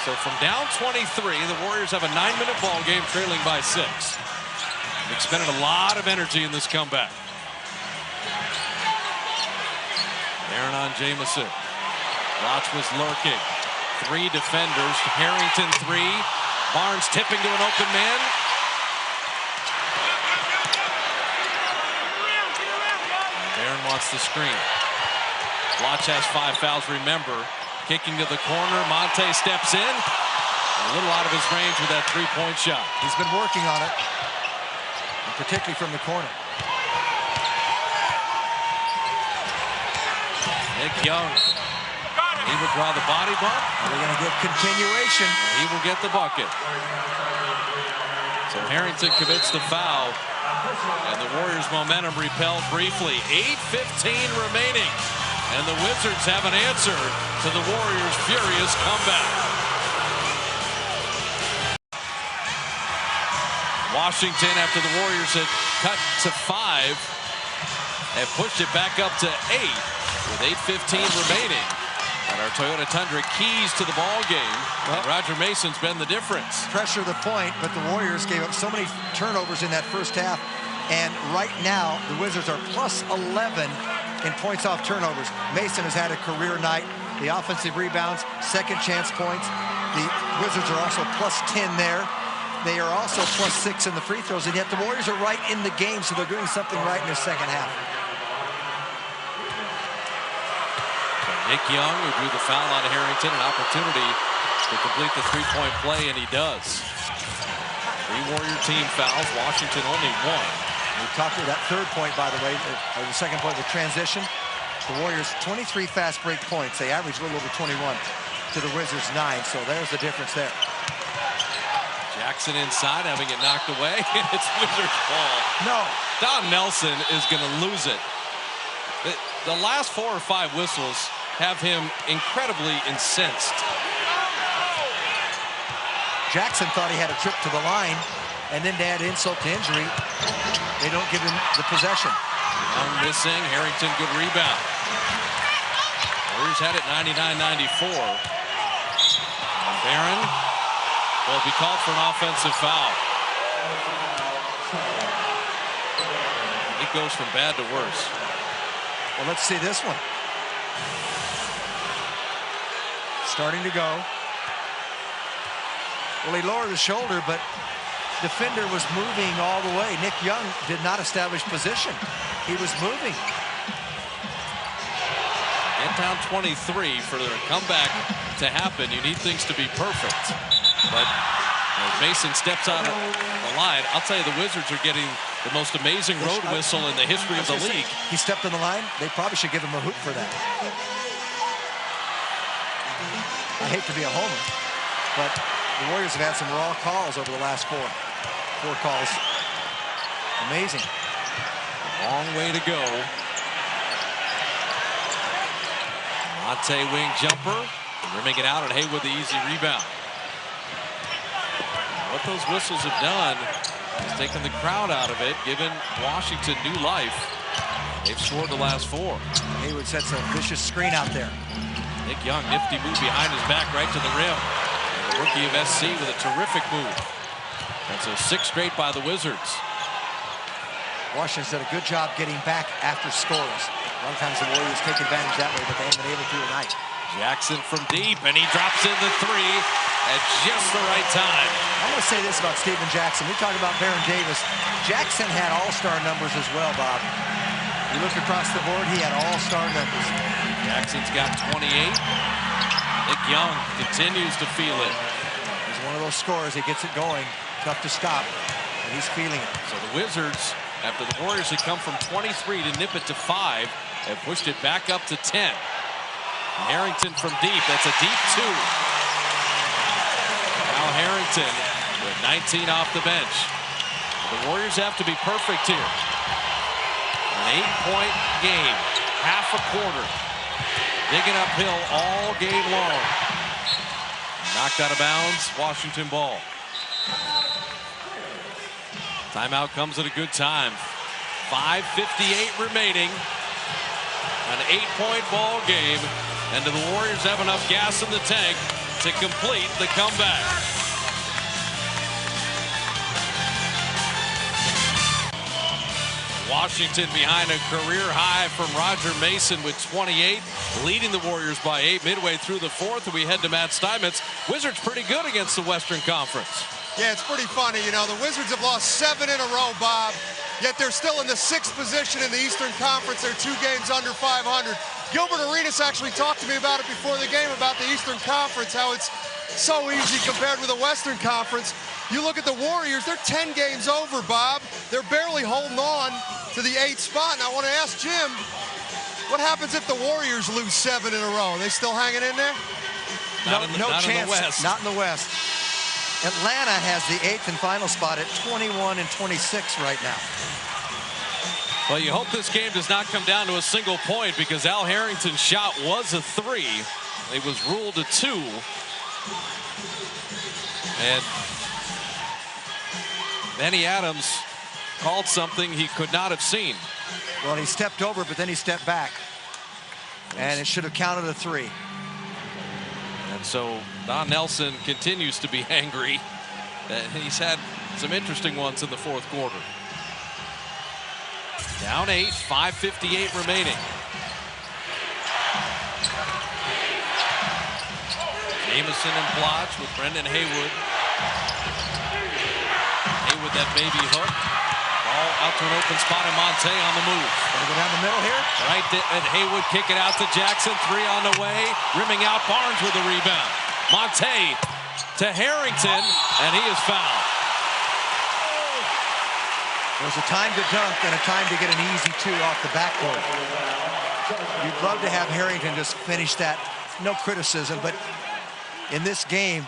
Speaker 1: So from down 23, the Warriors have a 9-minute ball game, trailing by 6. They've expended a lot of energy in this comeback. Aaron on Jamison. Bloch was lurking. 3 defenders. Harrington 3. Barnes tipping to an open man. Barron wants the screen. Bloch has 5 fouls, remember. Kicking to the corner. Monte steps in. A little out of his range with that 3-point shot.
Speaker 2: He's been working on it, and particularly from the corner.
Speaker 1: Nick Young. He will draw the body bump.
Speaker 2: They're going to get continuation.
Speaker 1: He will get the bucket. So Harrington commits the foul. And the Warriors' momentum repelled briefly. 8:15 remaining. And the Wizards have an answer to the Warriors' furious comeback. Washington, after the Warriors had cut to 5, have pushed it back up to 8 with 8:15 remaining. And our Toyota Tundra keys to the ball game. Well, Roger Mason's been the difference.
Speaker 2: Pressure the point, but the Warriors gave up so many turnovers in that first half. And right now, the Wizards are plus 11 in points off turnovers. Mason has had a career night. The offensive rebounds, second chance points. The Wizards are also plus 10 there. They are also plus 6 in the free throws, and yet the Warriors are right in the game, so they're doing something right in the second half.
Speaker 1: Nick Young, who drew the foul on Harrington, an opportunity to complete the 3-point play, and he does. 3 Warrior team fouls. Washington only 1.
Speaker 2: We talked about that third point, by the way, or the second point, the transition. The Warriors, 23 fast break points. They average a little over 21 to the Wizards 9, so there's the difference there.
Speaker 1: Jackson inside, having it knocked away, and it's Wizards ball.
Speaker 2: No.
Speaker 1: Don Nelson is going to lose it. The last 4 or 5 whistles have him incredibly incensed.
Speaker 2: Jackson thought he had a trip to the line, and then to add insult to injury, they don't give him the possession.
Speaker 1: Young missing, Harrington good rebound. Warriors had it 99-94. Barron will be called for an offensive foul. It goes from bad to worse.
Speaker 2: Well, let's see this one. Starting to go. Well, he lowered the shoulder, but defender was moving all the way. Nick Young did not establish position. He was moving.
Speaker 1: Get down 23 for the comeback to happen. You need things to be perfect. But as Mason steps out of the line, I'll tell you, the Wizards are getting the most amazing road whistle in the history of the league.
Speaker 2: He stepped on the line. They probably should give him a hoop for that. I hate to be a homer, but the Warriors have had some raw calls over the last 4 calls. Amazing.
Speaker 1: Long way to go. Monte wing jumper, rimming it out, and Haywood the easy rebound. What those whistles have done is taken the crowd out of it, given Washington new life. They've scored the last 4.
Speaker 2: Haywood sets a vicious screen out there.
Speaker 1: Nick Young, nifty move behind his back right to the rim. And the rookie of SC with a terrific move. And so 6 straight by the Wizards.
Speaker 2: Washington's done a good job getting back after scores. A lot of times the Warriors take advantage that way, but they haven't been able to tonight.
Speaker 1: Jackson from deep, and he drops in the 3 at just the right time.
Speaker 2: I'm going to say this about Stephen Jackson. We talk about Baron Davis. Jackson had all-star numbers as well, Bob. You look across the board, he had all-star numbers.
Speaker 1: Jackson's got 28. Nick Young continues to feel it.
Speaker 2: He's one of those scorers. He gets it going. Tough to stop, and he's feeling it.
Speaker 1: So the Wizards after the Warriors had come from 23 to nip it to 5 and pushed it back up to 10. Harrington from deep. That's a deep 2. Now Harrington with 19 off the bench. The Warriors have to be perfect here. An 8-point game, half a quarter. Digging uphill all game long. Knocked out of bounds, Washington ball. Timeout comes at a good time. 5:58 remaining. An 8-point ball game. And do the Warriors have enough gas in the tank to complete the comeback? Washington behind a career high from Roger Mason with 28, leading the Warriors by 8 midway through the fourth. And we head to Matt Steinmetz. Wizards pretty good against the Western Conference.
Speaker 3: Yeah, it's pretty funny. You know, the Wizards have lost 7 in a row, Bob, yet they're still in the 6th position in the Eastern Conference. They're 2 games under 500. Gilbert Arenas actually talked to me about it before the game, about the Eastern Conference, how it's so easy compared with the Western Conference. You look at the Warriors, they're 10 games over, Bob. They're barely holding on to the 8th spot. And I want to ask Jim, what happens if the Warriors lose 7 in a row? Are they still hanging in there?
Speaker 2: No chance.
Speaker 1: In the West.
Speaker 2: Not in the West. Atlanta has the 8th and final spot at 21 and 26 right now.
Speaker 1: Well, you hope this game does not come down to a single point, because Al Harrington's shot was a 3. It was ruled a 2. And Benny Adams called something he could not have seen.
Speaker 2: Well, he stepped over, but then he stepped back. And it should have counted a 3.
Speaker 1: And so Don Nelson continues to be angry. He's had some interesting ones in the fourth quarter. Down 8, 5:58 remaining. Jamison and Plotch with Brendan Haywood. Haywood, that baby hook. Ball out to an open spot, and Monte on the move.
Speaker 2: Gonna go down the middle here.
Speaker 1: Right, and Haywood kick it out to Jackson. 3 on the way. Rimming out Barnes with a rebound. Monte to Harrington, and he is fouled.
Speaker 2: There's a time to dunk and a time to get an easy 2 off the backboard. You'd love to have Harrington just finish that. No criticism, but in this game,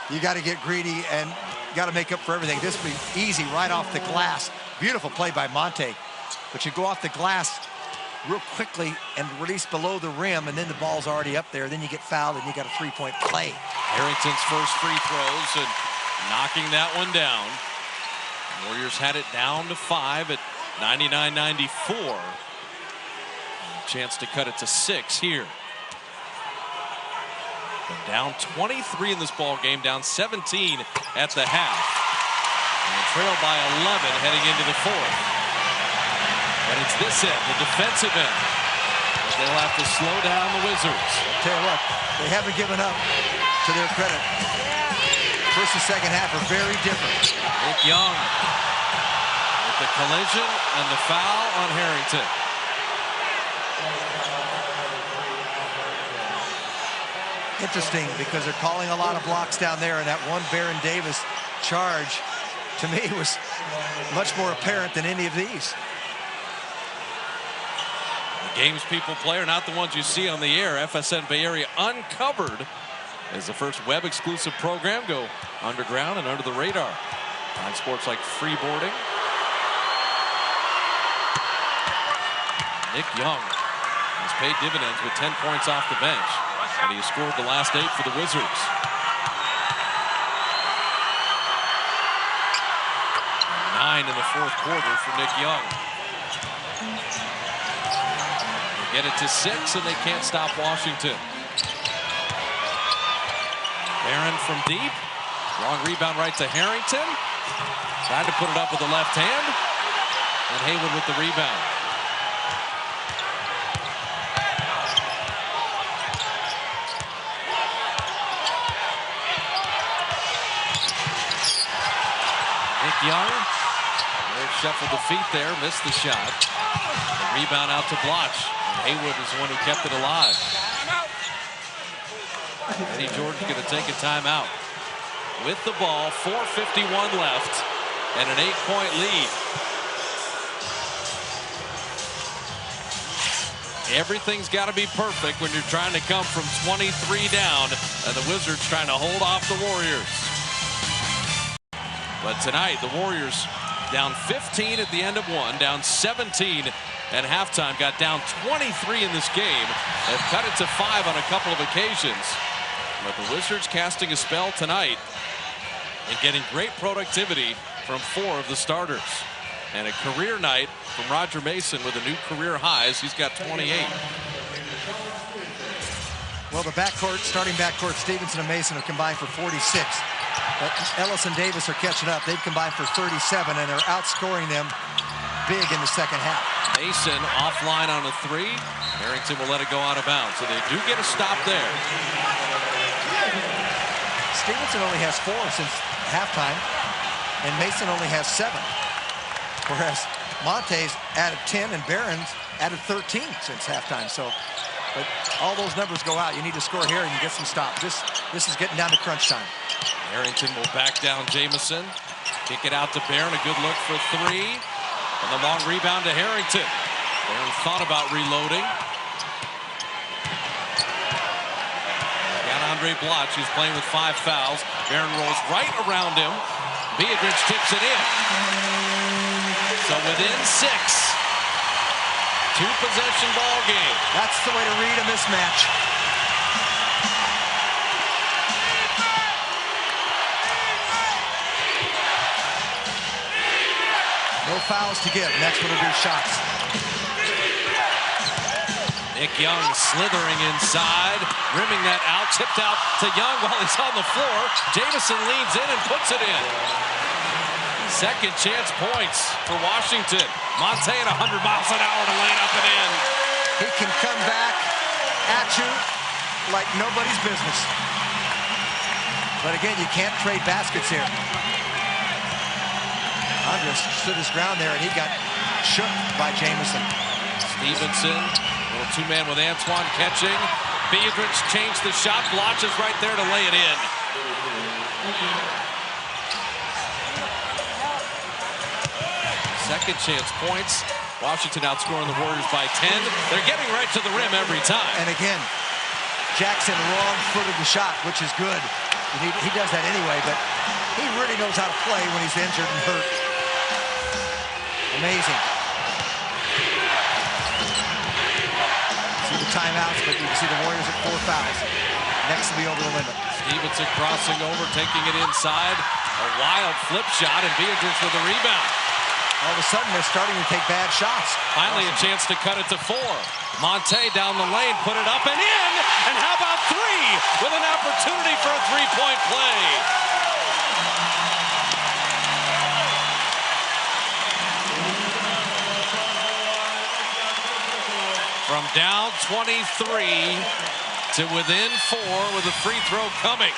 Speaker 2: you got to get greedy and got to make up for everything. This would be easy right off the glass. Beautiful play by Monte. But you go off the glass real quickly and release below the rim, and then the ball's already up there. Then you get fouled, and you got a 3-point play.
Speaker 1: Harrington's first free throws and knocking that one down. Warriors had it down to 5 at 99-94. Chance to cut it to 6 here. They're down 23 in this ball game, down 17 at the half. And they trail by 11 heading into the fourth. But it's this end, the defensive end, that they'll have to slow down the Wizards.
Speaker 2: I'll tell you what, they haven't given up, to their credit. First and second half are very different.
Speaker 1: Nick Young with the collision and the foul on Harrington.
Speaker 2: Interesting, because they're calling a lot of blocks down there, and that one Baron Davis charge, to me, was much more apparent than any of these.
Speaker 1: The games people play are not the ones you see on the air. FSN Bay Area Uncovered is the first web-exclusive program. Go underground and under the radar on sports like freeboarding. Nick Young has paid dividends with 10 points off the bench, and he has scored the last 8 for the Wizards. And 9 in the fourth quarter for Nick Young. They get it to 6, and they can't stop Washington. Barron from deep. Long rebound right to Harrington. Tried to put it up with the left hand. And Haywood with the rebound. Nick Young. Shuffled the feet there, missed the shot. The rebound out to Blotch. And Haywood is the one who kept it alive. Eddie Jordan's going to take a timeout. With the ball, 4:51 left, and an 8-point lead. Everything's got to be perfect when you're trying to come from 23 down, and the Wizards trying to hold off the Warriors. But tonight, the Warriors down 15 at the end of one, down 17 at halftime, got down 23 in this game. They've cut it to 5 on a couple of occasions. But the Wizards casting a spell tonight and getting great productivity from 4 of the starters. And a career night from Roger Mason with a new career highs. He's got 28.
Speaker 2: Well, the starting backcourt, Stevenson and Mason have combined for 46. But Ellis and Davis are catching up. They've combined for 37, and they're outscoring them big in the second half.
Speaker 1: Mason offline on a 3. Harrington will let it go out of bounds. So they do get a stop there.
Speaker 2: Stevenson only has 4 since halftime, and Mason only has 7. Whereas Monte's added 10 and Barron's added 13 since halftime. So, but all those numbers go out. You need to score here and you get some stops. This is getting down to crunch time.
Speaker 1: Harrington will back down Jamison. Kick it out to Barron. A good look for 3. And the long rebound to Harrington. Barron thought about reloading. Got Andre Bloch, who's playing with 5 fouls. Barron rolls right around him. Beatrice tips it in. So within 6. 2-possession ball game.
Speaker 2: That's the way to read a mismatch. No fouls to give. Next one will be shots.
Speaker 1: Nick Young slithering inside, rimming that out, tipped out to Young while he's on the floor. Jamison leans in and puts it in. Second chance points for Washington. Monte at 100 miles an hour to lay it up and in.
Speaker 2: He can come back at you like nobody's business. But again, you can't trade baskets here. Andres stood his ground there, and he got shook by Jamison.
Speaker 1: Stevenson, little 2-man with Antoine catching. Beatrice changed the shot. Bloch is right there to lay it in. Second chance points. Washington outscoring the Warriors by 10. They're getting right to the rim every time.
Speaker 2: And again, Jackson wrong-footed the shot, which is good. He does that anyway, but he really knows how to play when he's injured and hurt. Amazing. See the timeouts, but you can see the Warriors at 4 fouls. Next to be over the limit.
Speaker 1: Stevenson crossing over, taking it inside. A wild flip shot, and Beatrice with a rebound.
Speaker 2: All of a sudden, they're starting to take bad shots.
Speaker 1: Finally, a chance to cut it to 4. Monte down the lane, put it up and in. And how about 3 with an opportunity for a 3-point play? From down 23 to within 4 with a free throw coming.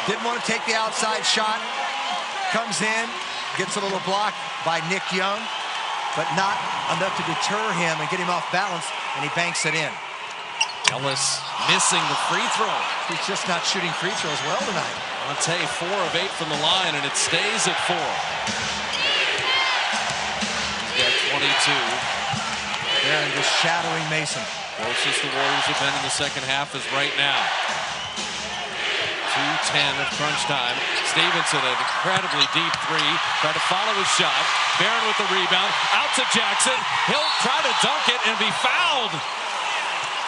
Speaker 2: Didn't want to take the outside shot. Comes in. Gets a little block by Nick Young, but not enough to deter him and get him off balance, and he banks it in.
Speaker 1: Ellis missing the free throw.
Speaker 2: He's just not shooting free throws well tonight.
Speaker 1: Monte 4 of 8 from the line, and it stays at 4. He's got 22.
Speaker 2: Barron just shadowing Mason.
Speaker 1: Closest the Warriors have been in the second half is right now. 2:10 of crunch time. Stevenson, an incredibly deep 3. Try to follow his shot. Barron with the rebound. Out to Jackson. He'll try to dunk it and be fouled.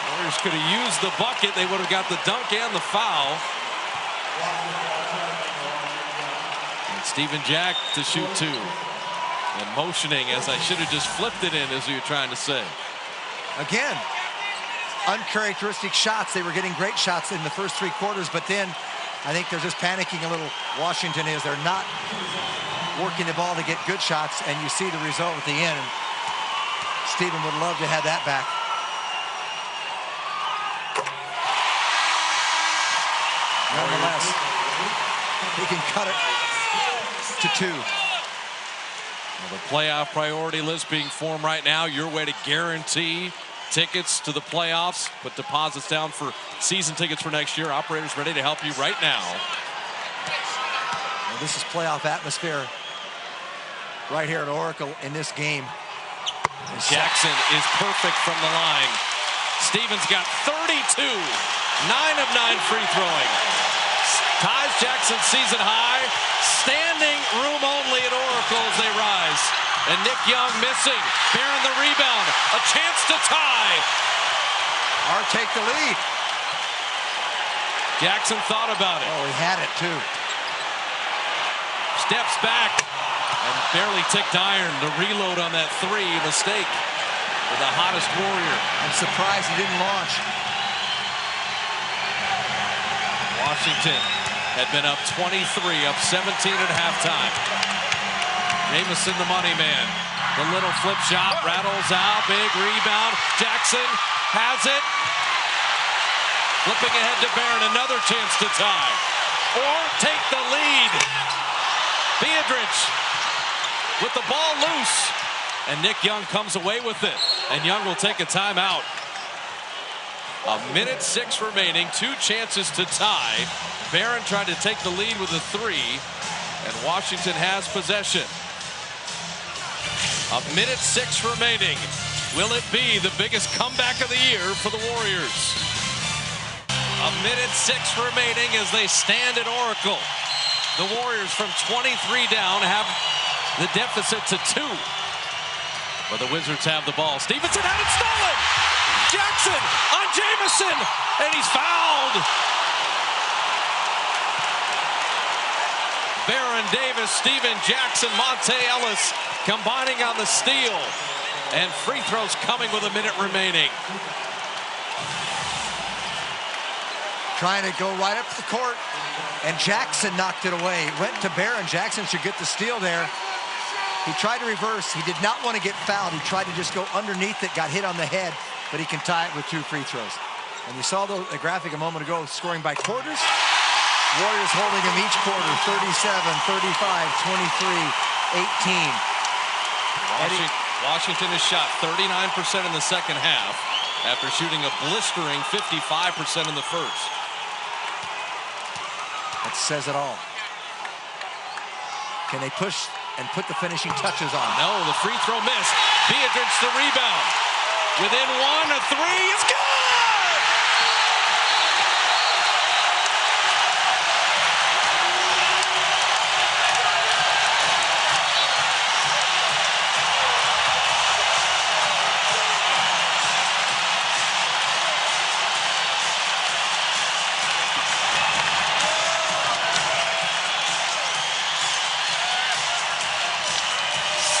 Speaker 1: Warriors could have used the bucket. They would have got the dunk and the foul. And Steven Jack to shoot 2. And motioning as I should have just flipped it in, as you were trying to say.
Speaker 2: Again, uncharacteristic shots. They were getting great shots in the first 3 quarters, but then I think they're just panicking a little. Washington is. They're not working the ball to get good shots, and you see the result at the end. Steven would love to have that back. Nonetheless, he can cut it to 2.
Speaker 1: Well, the playoff priority list being formed right now. Your way to guarantee tickets to the playoffs. Put deposits down for season tickets for next year. Operators ready to help you right now.
Speaker 2: Well, this is playoff atmosphere right here at Oracle in this game.
Speaker 1: Jackson is perfect from the line. Stevens got 32, 9 of 9 free throwing. Ties Jackson's season high. Standing room only at Oracle as they rise. And Nick Young missing. Barron the rebound. A chance to tie.
Speaker 2: Or take the lead.
Speaker 1: Jackson thought about it.
Speaker 2: Oh, he had it too.
Speaker 1: Steps back and barely ticked iron. The reload on that three, mistake for the hottest Warrior.
Speaker 2: I'm surprised he didn't launch.
Speaker 1: Washington had been up 23, up 17 at halftime. Jamison, the money man. The little flip shot rattles out. Big rebound. Jackson has it. Flipping ahead to Barron. Another chance to tie. Or take the lead. Biedrins with the ball loose. And Nick Young comes away with it. And Young will take a timeout. 1:06 remaining. 2 chances to tie. Barron tried to take the lead with a 3. And Washington has possession. 1:06 remaining. Will it be the biggest comeback of the year for the Warriors? 1:06 remaining as they stand at Oracle. The Warriors from 23 down have the deficit to 2. But the Wizards have the ball. Stevenson had it stolen. Jackson on Jamison, and he's fouled. Baron Davis, Steven Jackson, Monte Ellis combining on the steal. And free throws coming with a minute remaining.
Speaker 2: Trying to go right up the court, and Jackson knocked it away. Went to Barron. Jackson should get the steal there. He tried to reverse. He did not want to get fouled. He tried to just go underneath it, got hit on the head, but he can tie it with 2 free throws. And you saw the graphic a moment ago, scoring by quarters. Warriors holding him each quarter, 37, 35, 23, 18.
Speaker 1: Washington has shot 39% in the second half after shooting a blistering 55% in the first.
Speaker 2: That says it all. Can they push and put the finishing touches on?
Speaker 1: No, the free throw missed. Biedrins the rebound. Within 1, a 3 is good!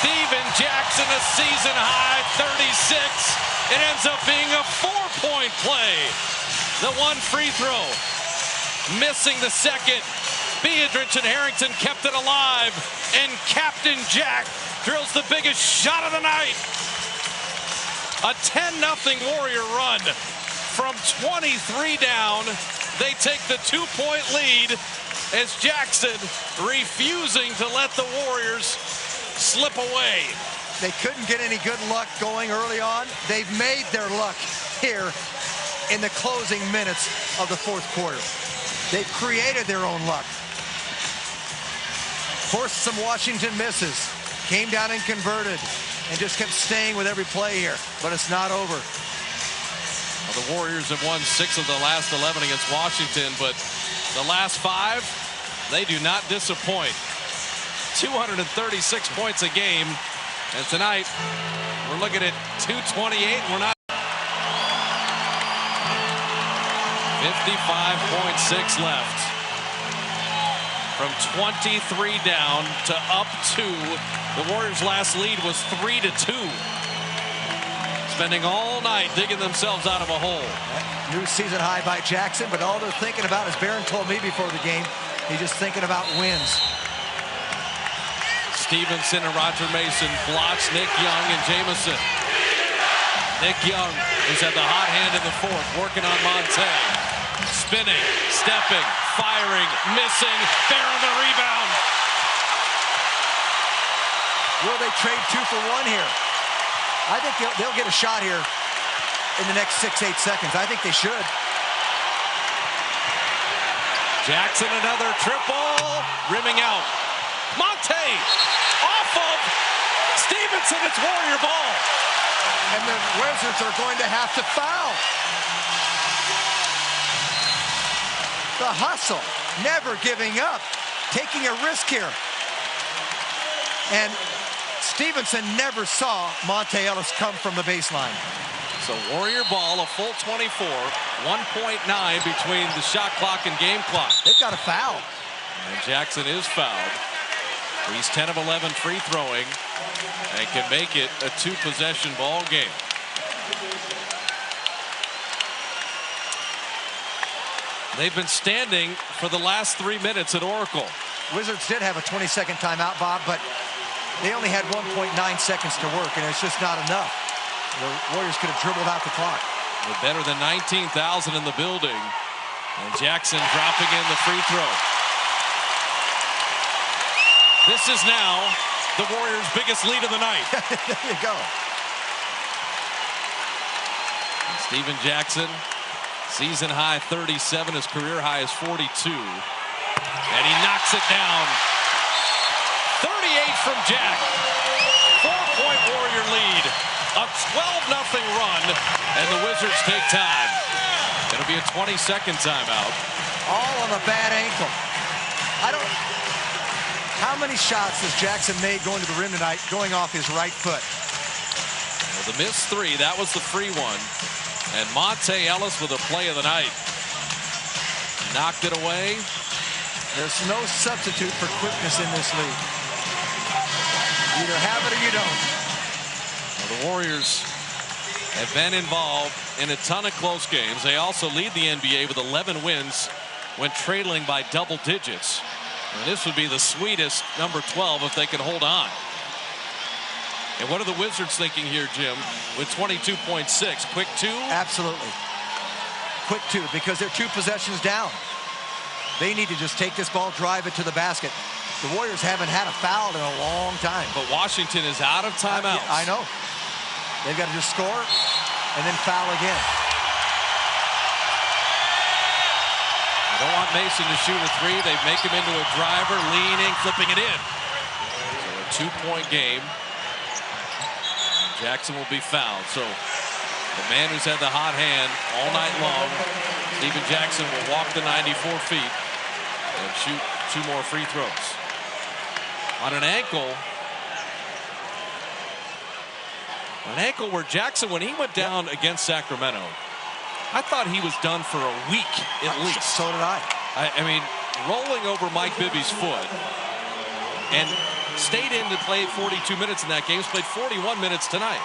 Speaker 1: Steven Jackson, a season high 36. It ends up being a 4-point play. The 1 free throw, missing the second. Biedrins and Harrington kept it alive, and Captain Jack drills the biggest shot of the night. A 10-0 Warrior run. From 23 down, they take the 2-point lead as Jackson refusing to let the Warriors slip away.
Speaker 2: They couldn't get any good luck going early on. They've made their luck here in the closing minutes of the 4th quarter. They've created their own luck. Forced some Washington misses. Came down and converted. And just kept staying with every play here. But it's not over.
Speaker 1: Well, the Warriors have won 6 of the last 11 against Washington. But the last 5, they do not disappoint. 236 points a game. And tonight, we're looking at 228. We're not. 55.6 left. From 23 down to up 2. The Warriors' last lead was 3-2. Spending all night digging themselves out of a hole.
Speaker 2: New season high by Jackson, but all they're thinking about, as Barron told me before the game, he's just thinking about wins.
Speaker 1: Stevenson and Roger Mason blocks Nick Young and Jamison. Nick Young has had the hot hand in the 4th, working on Monte. Spinning, stepping, firing, missing. Barron the rebound.
Speaker 2: Will they trade 2 for 1 here? I think they'll get a shot here in the next 6-8 seconds. I think they should.
Speaker 1: Jackson, another triple, rimming out. Monte off of Stevenson, it's Warrior ball.
Speaker 2: And the Wizards are going to have to foul. The hustle, never giving up, taking a risk here. And Stevenson never saw Monta Ellis come from the baseline.
Speaker 1: So Warrior ball, a full 24, 1.9 between the shot clock and game clock.
Speaker 2: They've got a foul.
Speaker 1: And Jackson is fouled. He's 10 of 11 free throwing and can make it a 2-possession ball game. They've been standing for the last 3 minutes at Oracle.
Speaker 2: Wizards did have a 20-second timeout, Bob, but they only had 1.9 seconds to work, and it's just not enough. The Warriors could have dribbled out the clock.
Speaker 1: With better than 19,000 in the building. And Jackson dropping in the free throw. This is now the Warriors' biggest lead of the night.
Speaker 2: There you go.
Speaker 1: And Stephen Jackson, season high 37, his career high is 42. And he knocks it down. 38 from Jack. 4-point Warrior lead. A 12-0 run, and the Wizards take time. It'll be a 20-second timeout.
Speaker 2: All on a bad ankle. How many shots has Jackson made going to the rim tonight, going off his right foot?
Speaker 1: Well, the missed 3, that was the free one. And Monta Ellis with a play of the night. Knocked it away.
Speaker 2: There's no substitute for quickness in this league. You either have it or you don't.
Speaker 1: Well, the Warriors have been involved in a ton of close games. They also lead the NBA with 11 wins when trailing by double digits. And this would be the sweetest number 12 if they can hold on. And what are the Wizards thinking here, Jim, with 22.6? Quick 2?
Speaker 2: Absolutely. Quick 2, because they're 2 possessions down. They need to just take this ball, drive it to the basket. The Warriors haven't had a foul in a long time.
Speaker 1: But Washington is out of timeouts.
Speaker 2: I know. They've got to just score and then foul again.
Speaker 1: I don't want Mason to shoot a 3. They make him into a driver, leaning, flipping it in. So a 2-point game. Jackson will be fouled. So the man who's had the hot hand all night long, Stephen Jackson, will walk the 94 feet and shoot 2 more free throws. On an ankle where Jackson, when he went down against Sacramento, I thought he was done for a week at least.
Speaker 2: So did I.
Speaker 1: I mean, rolling over Mike Bibby's foot, and stayed in to play 42 minutes in that game. He's played 41 minutes tonight.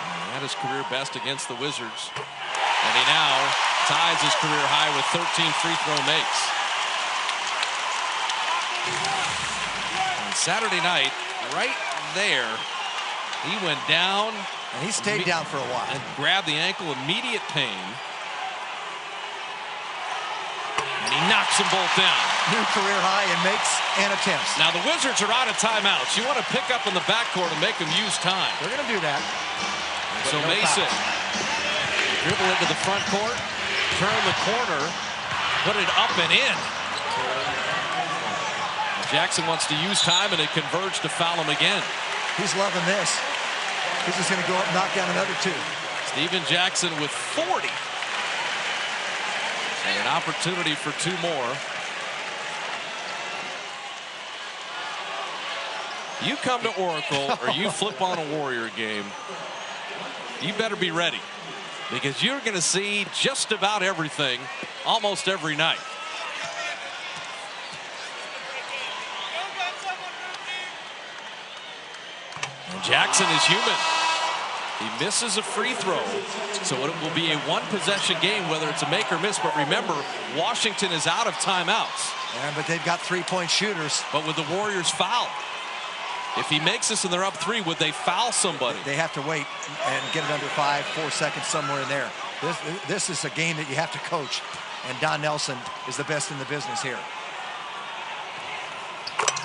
Speaker 1: And that is career best against the Wizards. And he now ties his career high with 13 free throw makes. And Saturday night, right there, he went down.
Speaker 2: And he stayed down for a while.
Speaker 1: And grabbed the ankle, immediate pain. And he knocks them both down.
Speaker 2: New career high and makes and attempts.
Speaker 1: Now the Wizards are out of timeouts. You want to pick up in the backcourt and make them use time.
Speaker 2: They're going to do that.
Speaker 1: So
Speaker 2: no
Speaker 1: Mason,
Speaker 2: foul.
Speaker 1: dribble into the front court, turn the corner, put it up and in. Jackson wants to use time, and it converged to foul him again.
Speaker 2: He's loving this. He's just going to go up and knock down another 2.
Speaker 1: Stephen Jackson with 40. And an opportunity for 2 more. You come to Oracle or you flip on a Warrior game, you better be ready, because you're going to see just about everything almost every night. And Jackson is human. He misses a free throw, so it will be a 1-possession game, whether it's a make or miss. But remember, Washington is out of timeouts.
Speaker 2: Yeah, but they've got 3-point shooters.
Speaker 1: But with the Warriors foul, if he makes this and they're up 3, would they foul somebody?
Speaker 2: They have to wait and get it under 4 seconds, somewhere in there. This is a game that you have to coach, and Don Nelson is the best in the business here.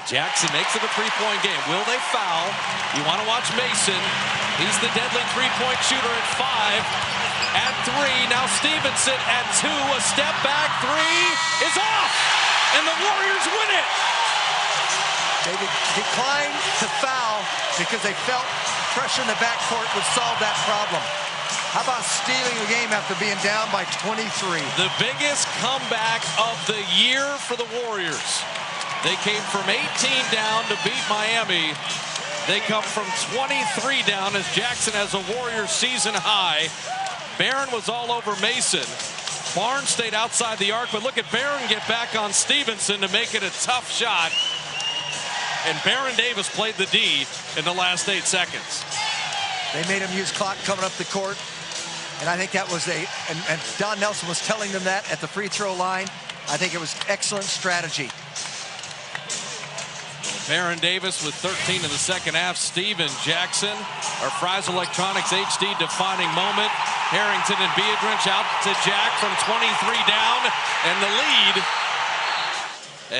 Speaker 1: Jackson makes it a 3-point game. Will they foul? You want to watch Mason. He's the deadly 3-point shooter at 5. At 3, now Stevenson at 2. A step back 3 is off, and the Warriors win it.
Speaker 2: They declined to foul because they felt pressure in the backcourt would solve that problem. How about stealing the game after being down by 23?
Speaker 1: The biggest comeback of the year for the Warriors. They came from 18 down to beat Miami. They come from 23 down as Jackson has a Warriors season high. Barron was all over Mason. Barnes stayed outside the arc, but look at Barron get back on Stevenson to make it a tough shot. And Baron Davis played the D in the last 8 seconds.
Speaker 2: They made him use clock coming up the court. And I think that was and Don Nelson was telling them that at the free throw line. I think it was excellent strategy.
Speaker 1: Baron Davis with 13 in the second half. Steven Jackson, our Fry's Electronics HD defining moment. Harrington and Biedrins out to Jack from 23 down and the lead.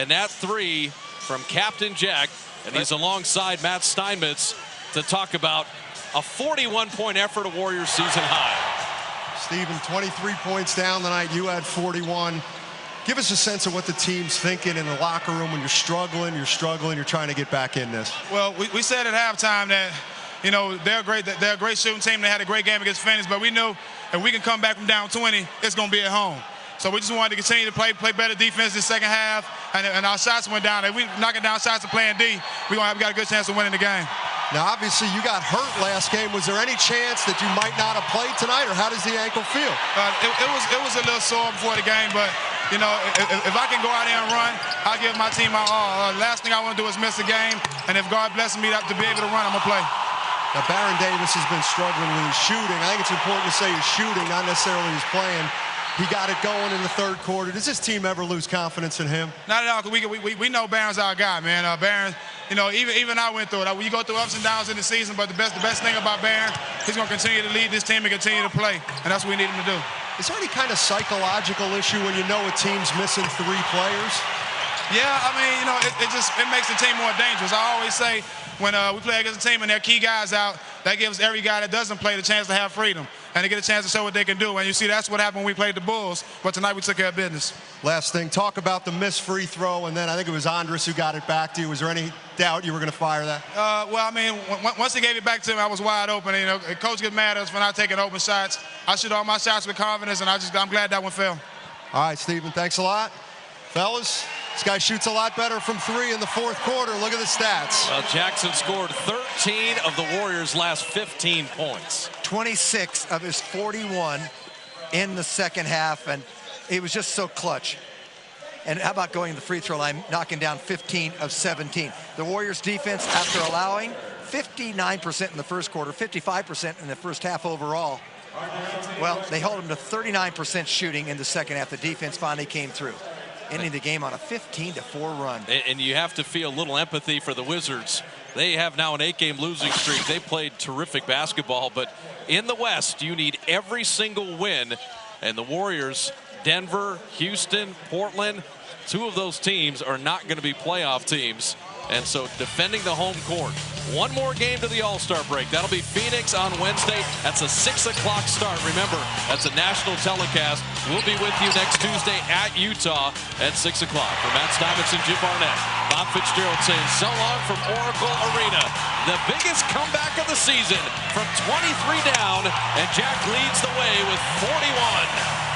Speaker 1: And that three from Captain Jack, and he's alongside Matt Steinmetz to talk about a 41-point effort, a Warriors season high.
Speaker 3: Steven, 23 points down tonight. You had 41. Give us a sense of what the team's thinking in the locker room when you're struggling, you're trying to get back in this.
Speaker 5: Well, we said at halftime that, you know, they're a great shooting team. They had a great game against Phoenix, but we knew if we can come back from down 20, it's going to be at home. So we just wanted to continue to play better defense in the second half, and our shots went down. If we knocking down shots and playing D, we got a good chance of winning the game.
Speaker 3: Now, obviously, you got hurt last game. Was there any chance that you might not have played tonight, or how does the ankle feel?
Speaker 5: It was a little sore before the game, but, you know, if I can go out there and run, I'll give my team my all. Last thing I want to do is miss a game, and if God blesses me to be able to run, I'm going to play.
Speaker 3: Now, Baron Davis has been struggling with his shooting. I think it's important to say his shooting, not necessarily his playing. He got it going in the third quarter. Does this team ever lose confidence in him?
Speaker 5: Not at all, because we know Barron's our guy, man. Barron, you know, even I went through it. You go through ups and downs in the season, but the best thing about Barron, he's going to continue to lead this team and continue to play, and that's what we need him to do.
Speaker 3: Is there any kind of psychological issue when you know a team's missing 3 players?
Speaker 5: Yeah, I mean, you know, it makes the team more dangerous. I always say when we play against a team and their key guys out, that gives every guy that doesn't play the chance to have freedom and to get a chance to show what they can do. And you see, that's what happened when we played the Bulls. But tonight we took care of business.
Speaker 3: Last thing, talk about the missed free throw, and then I think it was Andres who got it back to you. Was there any doubt you were going to fire that?
Speaker 5: Well, I mean, once he gave it back to me, I was wide open. You know, coach gets mad at us for not taking open shots. I shoot all my shots with confidence, and I'm glad that one fell.
Speaker 3: All right, Steven, thanks a lot. Fellas, this guy shoots a lot better from 3 in the fourth quarter. Look at the stats.
Speaker 1: Well, Jackson scored 13 of the Warriors' last 15 points.
Speaker 2: 26 of his 41 in the second half, and it was just so clutch. And how about going to the free throw line, knocking down 15 of 17. The Warriors defense, after allowing 59% in the first quarter, 55% in the first half overall, well, they held them to 39% shooting in the second half. The defense finally came through, ending the game on a 15-4 run.
Speaker 1: And you have to feel a little empathy for the Wizards. They have now an 8-game losing streak. They played terrific basketball, but in the West, you need every single win. And the Warriors, Denver, Houston, Portland, 2 of those teams are not going to be playoff teams. And so defending the home court. One more game to the All-Star break. That'll be Phoenix on Wednesday. That's a 6 o'clock start. Remember, that's a national telecast. We'll be with you next Tuesday at Utah at 6 o'clock. For Matt Steinmetz and Jim Barnett, Bob Fitzgerald saying so long from Oracle Arena. The biggest comeback of the season from 23 down, and Jack leads the way with 41.